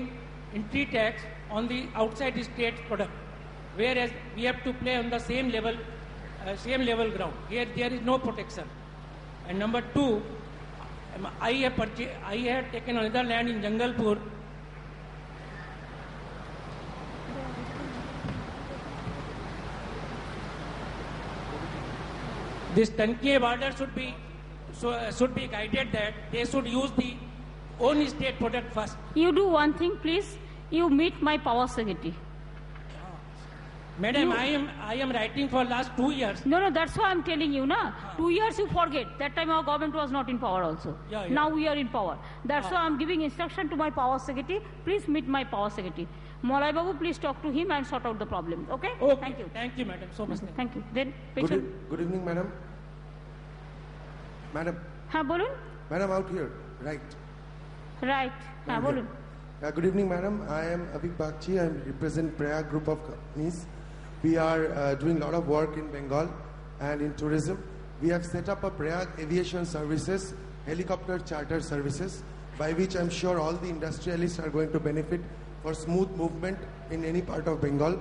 entry tax on the outside state product, whereas we have to play on the same level ground. Here there is no protection. And number two, I have taken another land in Jangalpur. This turnkey border should be guided that they should use the own state product first. You do one thing, please. You meet my power secretary. Madam, I am writing for last 2 years. No, that's why I'm telling you, na. 2 years you forget. That time our government was not in power also. Yeah. Now we are in power. That's why I'm giving instruction to my power secretary. Please meet my power secretary. Molay Babu, please talk to him and sort out the problem. Okay? Thank you. Thank you, madam. So much. Thank you. Then, Good evening, madam. Madam. Ha, bolun. Madam, out here, right. Right. Bolun. Good evening, madam. I am Avik Bagchi. I represent Prayag Group of Companies. We are doing a lot of work in Bengal and in tourism. We have set up a Prayag Aviation Services, helicopter charter services, by which I'm sure all the industrialists are going to benefit for smooth movement in any part of Bengal.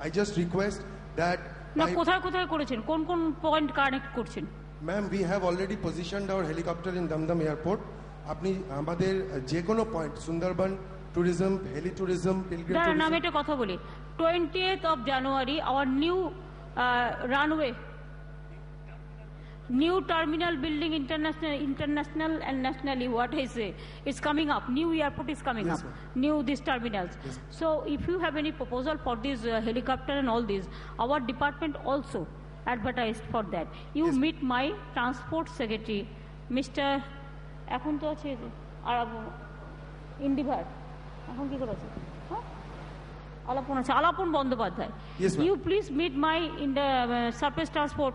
I just request that... না কোথায় কোথায় করেছেন কোন কোন point connect করছেন Ma'am, we have already positioned our helicopter in Damdam Airport. আপনি আমাদের যে কোনো point Sundarban tourism, heli tourism, pilgrim tourism. আমি একটা কথা বলি 20th of January our new runway, new terminal building, international and nationally, what I say, it's coming up. New airport is coming up. New these terminals. So if you have any proposal for this helicopter and all this, our department also advertised for that. You meet my transport secretary, Mr. এখন তো আছে ইন্ডিভার এখন কি করেছে Alapan Bandyopadhyay you please meet my in the surface transport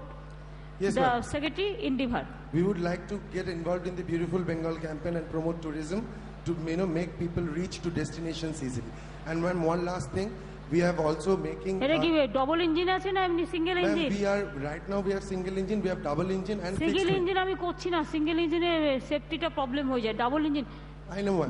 the secretary Indivar. We would like to get involved in the Beautiful Bengal campaign and promote tourism to make people reach to destinations easily. And one last thing, we have also making এটা কি double engine আছে না এমনি single engine we are right now we have single engine, we have double engine and single engine আমি করছি না single ইঞ্জিনে সেফটিটা problem হয়ে যায় ডাবল ইঞ্জিন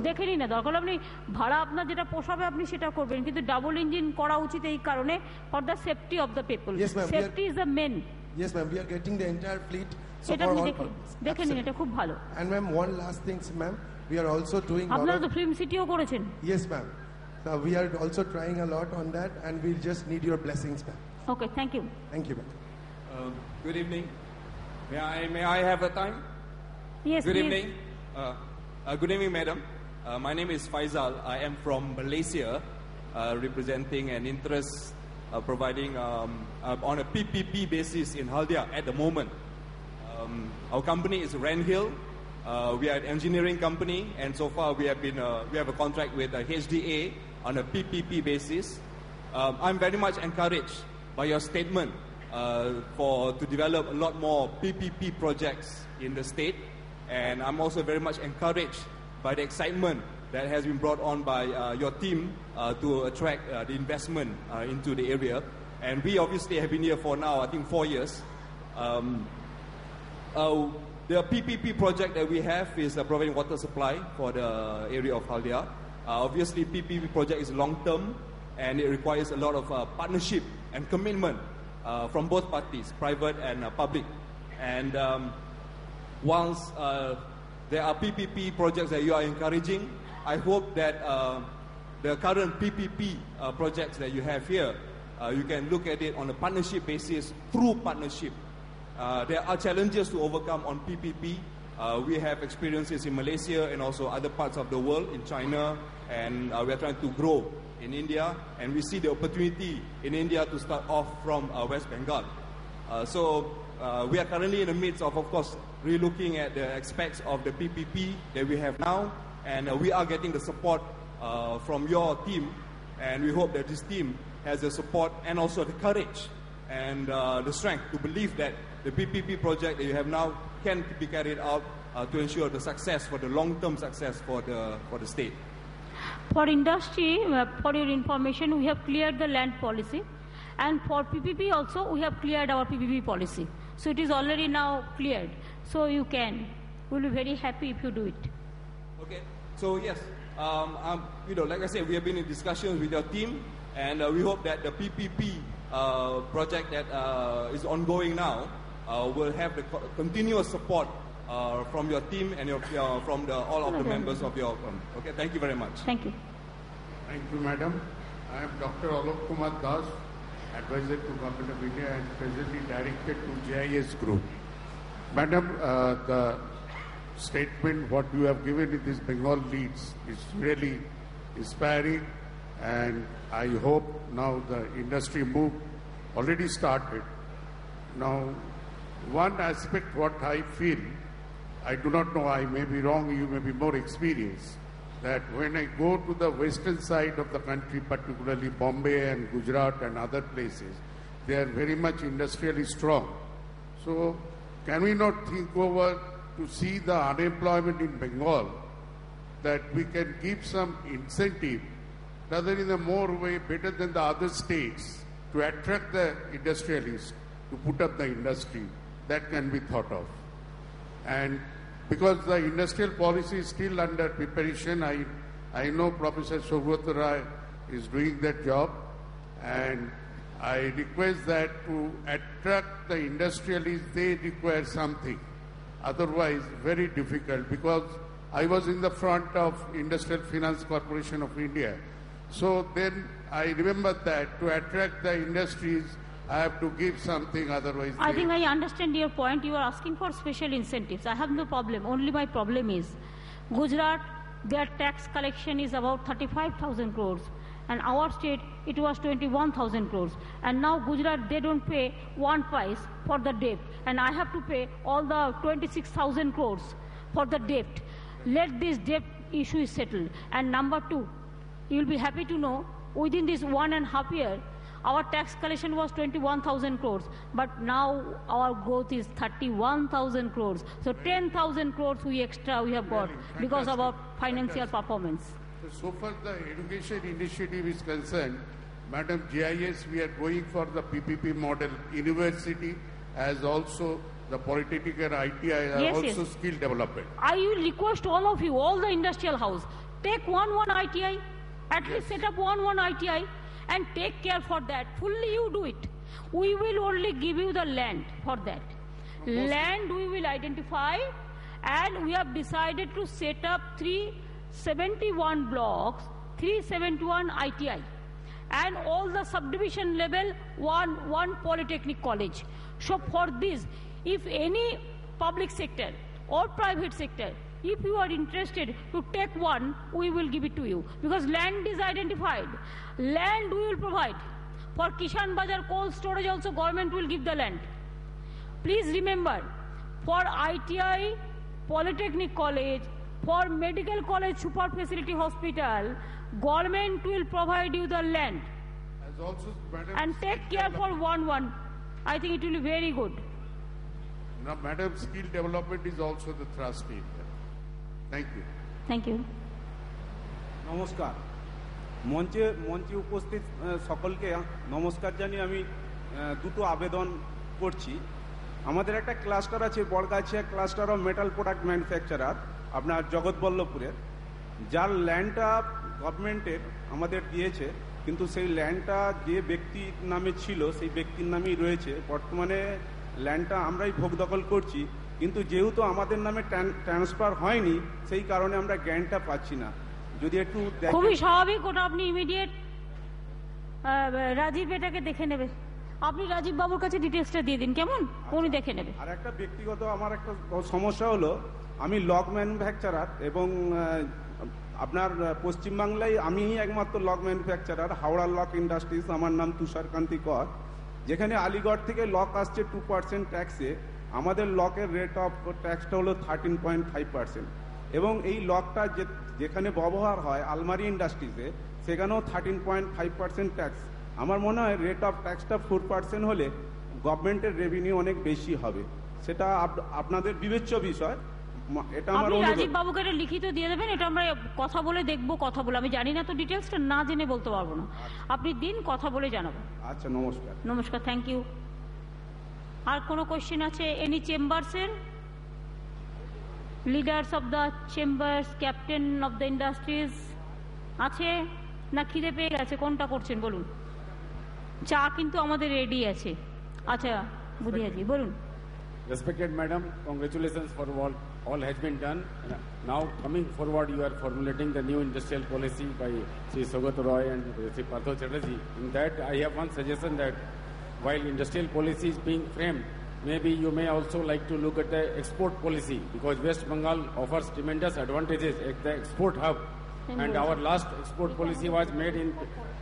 দেখে নিন না দরকার আপনি ভাড়া আপনার যেটা পোষাবে আপনি সেটা করবেন কিন্তু ডাবল ইঞ্জিন করা উচিত এই কারণে for the safety of the people safety is the main Yes ma'am, we are getting the entire fleet so এটা for আপনি all দেখে নিন এটা খুব ভালো and ma'am one last thing ma'am, we are also doing আপনারা তো film CTO করেছেন yes ma'am, so we are also trying a lot on that and we just need your blessings ma'am. Okay, thank you ma'am. Good evening, may I have a time? Yes, good please. evening good evening madam, my name is Faisal. I am from Malaysia, representing an interest providing on a PPP basis in Haldia at the moment. Our company is Renhill. We are an engineering company, and so far we have a contract with HDA on a PPP basis. I'm very much encouraged by your statement to develop a lot more PPP projects in the state, and I'm also very much encouraged by the excitement that has been brought on by your team to attract the investment into the area. And we obviously have been here for now, I think 4 years. The PPP project that we have is providing water supply for the area of Haldia. Obviously, PPP project is long-term and it requires a lot of partnership and commitment from both parties, private and public. And once there are PPP projects that you are encouraging, I hope that the current PPP projects that you have here, you can look at it on a partnership basis, through partnership. There are challenges to overcome on PPP. We have experiences in Malaysia and also other parts of the world, in China, and we are trying to grow in India, and we see the opportunity in India to start off from West Bengal. So we are currently in the midst of course, re-looking at the aspects of the PPP that we have now, and we are getting the support from your team, and we hope that this team has the support and also the courage and the strength to believe that the PPP project that you have now can be carried out to ensure the success, for the long-term success for the state. For industry, for your information, we have cleared the land policy, and for PPP also we have cleared our PPP policy. So it is already now cleared. So you can. We'll be very happy if you do it. Okay. So yes, like I said, we have been in discussions with your team, and we hope that the PPP project that is ongoing now will have the continuous support from your team and from all of the members of your firm. Okay, thank you very much. Thank you. Thank you, madam. I am Dr. Alok Kumar Das, advisor to Government of India and presently directed to JIS Group. Madam, the statement what you have given in this Bengal Leads is really inspiring, and I hope now the industry move already started. Now, one aspect what I feel, I do not know, I may be wrong, you may be more experienced, that when I go to the western side of the country, particularly Bombay and Gujarat and other places, they are very much industrially strong. So, can we not think over to see the unemployment in Bengal that we can give some incentive, rather in a more way better than the other states, to attract the industrialists to put up the industry. That can be thought of. And because the industrial policy is still under preparation, I know Professor Saugata Roy is doing that job, and I request that to attract the industrialists, they require something. Otherwise, very difficult, because I was in the front of Industrial Finance Corporation of India. So then I remember that to attract the industries, I have to give something, otherwise... I think I understand your point. You are asking for special incentives. I have no problem. Only my problem is Gujarat, their tax collection is about 35,000 crores. And our state, it was 21,000 crores. And now Gujarat, they don't pay one price for the debt. And I have to pay all the 26,000 crores for the debt. Let this debt issue is settled. And number two, you will be happy to know, within this 1.5 years, our tax collection was 21,000 crores, but now our growth is 31,000 crores. So 10,000 crores we have got because of our financial performance. So far the education initiative is concerned, Madam GIS, we are going for the PPP model university as also the Polytechnic and ITI, also skill development. I will request all of you, all the industrial house, take one ITI, at least set up one ITI, and take care for that. Fully you do it. We will only give you the land for that. Land we will identify, and we have decided to set up 371 blocks, 371 ITI, and all the subdivision level, one polytechnic college. So for this, if any public sector or private sector, if you are interested to take one, we will give it to you. Because land is identified. Land we will provide. For Kishan Bazar cold storage also government will give the land. Please remember, for ITI, Polytechnic College, for Medical College Super Facility Hospital, government will provide you the land. As also, Madam, and take care for one. I think it will be very good. Now, Madam, skill development is also the thrust area. Thank you. Thank you. নমস্কার মঞ্চে উপস্থিত সকলকে নমস্কার জানিয়ে আমি দুটো আবেদন করছি। আমাদের একটা ক্লাস্টার আছে Bargachhia cluster of metal product manufacturer আপনার জগৎবল্লভপুরের, যার ল্যান্ডটা গভর্নমেন্টের আমাদের দিয়েছে, কিন্তু সেই ল্যান্ডটা যে ব্যক্তির নামে ছিল সেই ব্যক্তির নামেই রয়েছে। বর্তমানে ল্যান্ডটা আমরাই ভোগ দখল করছি, কিন্তু যেহেতু আমাদের নামে ট্রান্সফার হয়নি সেই কারণে আমরা গ্র্যান্টটা পাচ্ছি না। যদি একটু খুবই স্বাভাবিক, ওটা আপনি ইমিডিয়েট রাজীব এটাকে দেখে নেবে। আপনি রাজীব বাবুর কাছে ডিটেলসটা দিয়ে দিন, কেমন? উনি দেখে নেবে। আর একটা ব্যক্তিগত আমার একটা সমস্যা হলো, আমি লক ম্যানুফ্যাকচারার এবং আপনার পশ্চিমবাংলায় আমিই একমাত্র lock manufacturer, Howrah lock industries, আমার নাম তুষারকান্তি কর। যেখানে আলিগড় থেকে লক আসছে 2% ট্যাক্সে, আমাদের লকের রেট অফ ট্যাক্সটা হলো 13.5%। এবং এই লকটা যেখানে ব্যবহার হয় আলমারি ইন্ডাস্ট্রিজে, সেখানেও 13.5% ট্যাক্স। আমার মনে হয় রেট অফ ট্যাক্সটা 4% হলে গভর্নমেন্টের রেভিনিউ অনেক বেশি হবে। সেটা আপনাদের বিবেচ্য বিষয়। এটা আমার অনুরোধ। রাজীব বাবুকে এটা লিখিত দিয়ে দেবেন, এটা আমরা কথা বলে দেখবো, কথা বলে। আমি জানি না তো ডিটেলসটা, না জেনে বলতে পারবো না। আপনি দিন, কথা বলে জানাবেন। আচ্ছা, নমস্কার। নমস্কার, থ্যাংক ইউ। আর কোনো কোশ্চেন আছে এনি চেম্বারসের? Leaders of the chambers, captain of the industries আছে না? খিদে পেয়ে গেছে? কোনটা করছেন বলুন। চা কিন্তু আমাদের রেডি আছে। আচ্ছা বুধিয়াজি বলুন। Respected Madam, congratulations for all has been done. Now coming forward, you are formulating the new industrial policy by Sri Saugata Roy and Sri Partho Chatterjee. In that, I have one suggestion that while industrial policy is being framed, maybe you may also like to look at the export policy, because West Bengal offers tremendous advantages at the export hub, and our last export policy was made in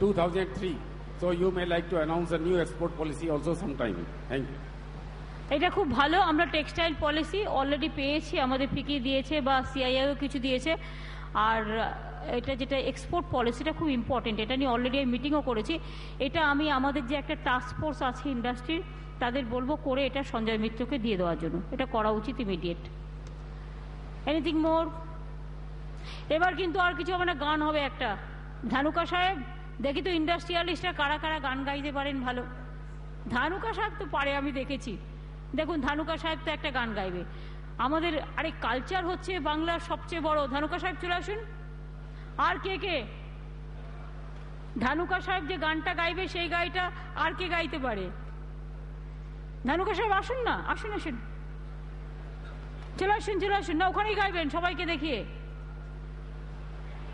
2003. So you may like to announce a new export policy also sometime. Thank you. এটা খুব ভালো। আমরা textile policy already পেয়েছি, আমাদের ফিকি দিয়েছে বা সিআইআইও কিছু দিয়েছে। আর এটা যেটা এক্সপোর্ট পলিসিটা খুব ইম্পর্টেন্ট, এটা নিয়ে অলরেডি আমি মিটিংও করেছি। এটা আমি আমাদের যে একটা টাস্ক ফোর্স আছে ইন্ডাস্ট্রির, তাদের বলবো করে এটা সঞ্জয় মিত্রকে দিয়ে দেওয়ার জন্য। এটা করা উচিত ইমিডিয়েট। এনিথিং মোর? এবার কিন্তু আর কিছু হবে না, গান হবে একটা। ধানুকা সাহেব, দেখি তো ইন্ডাস্ট্রিয়ালিস্টরা কারা কারা গান গাইতে পারেন ভালো। ধানুকা সাহেব তো পারে, আমি দেখেছি। দেখুন, ধানুকা সাহেব তো একটা গান গাইবে। আমাদের আরে কালচার হচ্ছে বাংলার সবচেয়ে বড়। ধানুকা সাহেব চলে আসুন। আর কে কে? ধানুকা সাহেব যে গানটা গাইবে সেই গাইটা আর কে গাইতে পারে? ধানুকা সাহেব আসুন না, আসুন আসুন, চলে আসুন চলে আসুন না, ওখানেই গাইবেন সবাইকে দেখিয়ে।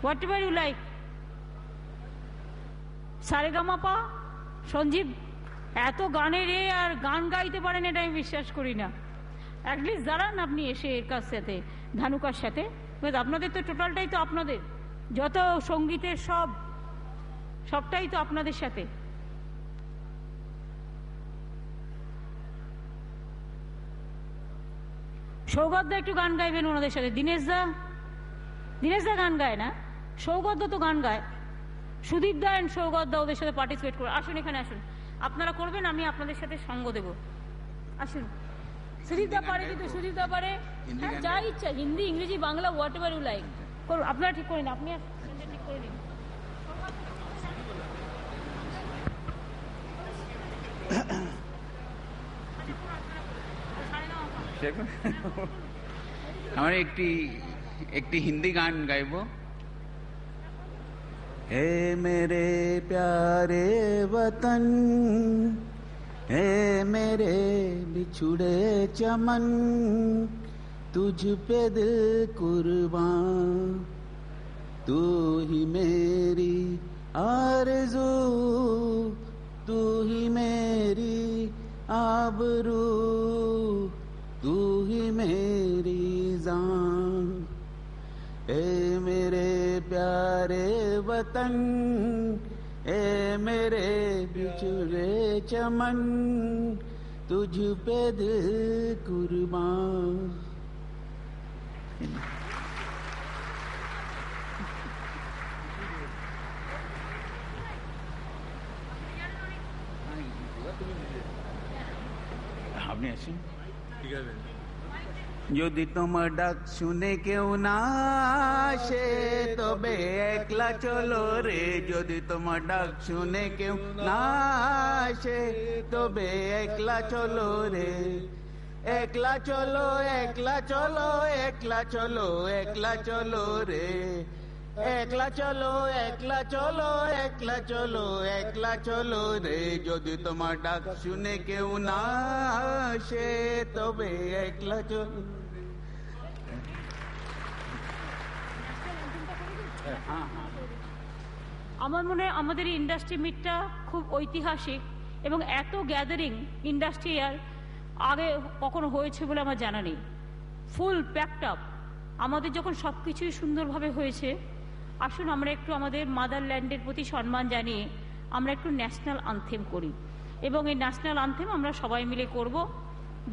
Whatever you like. Saregamapa, Sanjeev এত গানের আর গান গাইতে পারেন এটা আমি বিশ্বাস করি না। অ্যাটলিস্ট দাঁড়ান আপনি এসে এর কাছ সাথে, ধানুকার সাথে। আপনাদের তো টোটালটাই তো আপনাদের, যত সঙ্গীতের সবটাই তো আপনাদের সাথে। সৌগতদা একটু গান গাইবেন ওনাদের সাথে। দীনেশদা গান গায় না, সৌগতদা তো গান গায়। সুদীপ দা এন্ড সৌগতদা ওদের সাথে পার্টিসিপেট করে। আসুন এখানে আসুন, আপনারা করবেন, আমি আপনাদের সাথে সঙ্গ দেব। আসুন। সুদীপ দা পারে, কিন্তু সুদীপ দা পারে যা ইচ্ছা, হিন্দি, ইংরেজি, Bangla, whatever you like করুন। আপনারা ঠিক করে নিন, আপনি ঠিক করে নিন। আমার একটি হিন্দি গান গাইব। हे मेरे प्यारे वतन, हे मेरे बिछुड़े चमन, तुझ पे दिल कुर्बान, तू ही मेरी आरज़ू, तू ही मेरी आबरू, तू ही मेरी जान। ए मेरे प्यारे वतन, ए मेरे बिछुड़े चमन, तुझ पे दिल कुर्बान। আপনি আসুন। ঠিক আছে। যদি তোমার ডাক শুনে কেউ না আসে তবে একলা চলো রে, যদি তোমার ডাক শুনে কেউ না আসে তবে একলা চলো রে, একলা চলো একলা চলো একলা চলো একলা চলো রে, একলা চলো একলা চলো একলা চলো একলা চলো রে, যদি তোমার ডাক শুনে কেউ না আসে তবে একলা চলো। আমার মনে হয় আমাদের ইন্ডাস্ট্রি মিটটা খুব ঐতিহাসিক, এবং এত গ্যাদারিং ইন্ডাস্ট্রি আর আগে কখনো হয়েছে বলে আমার জানা নেই। ফুল প্যাকড আপ। আমাদের যখন সব কিছুই সুন্দরভাবে হয়েছে, আসুন আমরা একটু আমাদের মাদারল্যান্ডের প্রতি সম্মান জানিয়ে আমরা একটু ন্যাশনাল আনথেম করি, এবং এই ন্যাশনাল আনথেম আমরা সবাই মিলে করব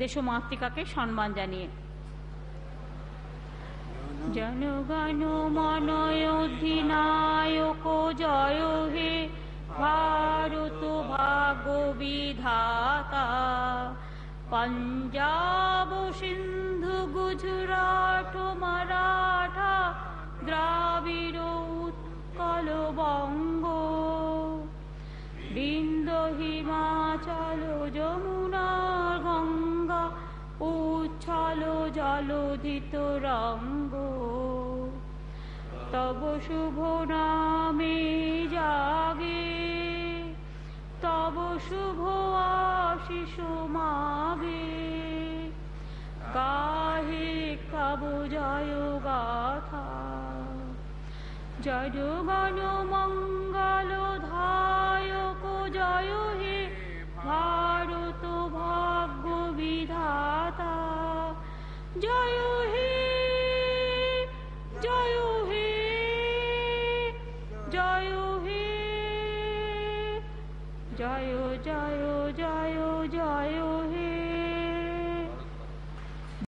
দেশমাতৃকাকে সম্মান জানিয়ে। জনগণ মন অধিনায়ক জয় হে ভারত ভাগ্য বিধাতা, পঞ্জাব সিন্ধু গুজরাট মারাঠা দ্রাবিড় উৎকল বঙ্গ, বিন্দ হিমাচল যমুনা গঙ্গা উচ্ছল জলোদিত রঙ্গ, তব শুভ নামে জাগে তব শুভ আশিস মাগে, গাহে কব জয় গাথা, জয় গণ মঙ্গল ধায়ক জয় হে ভারত ভাগ্য বিধাতা, জয় হে জয় হে জয় হে জয় জয় জয় জয়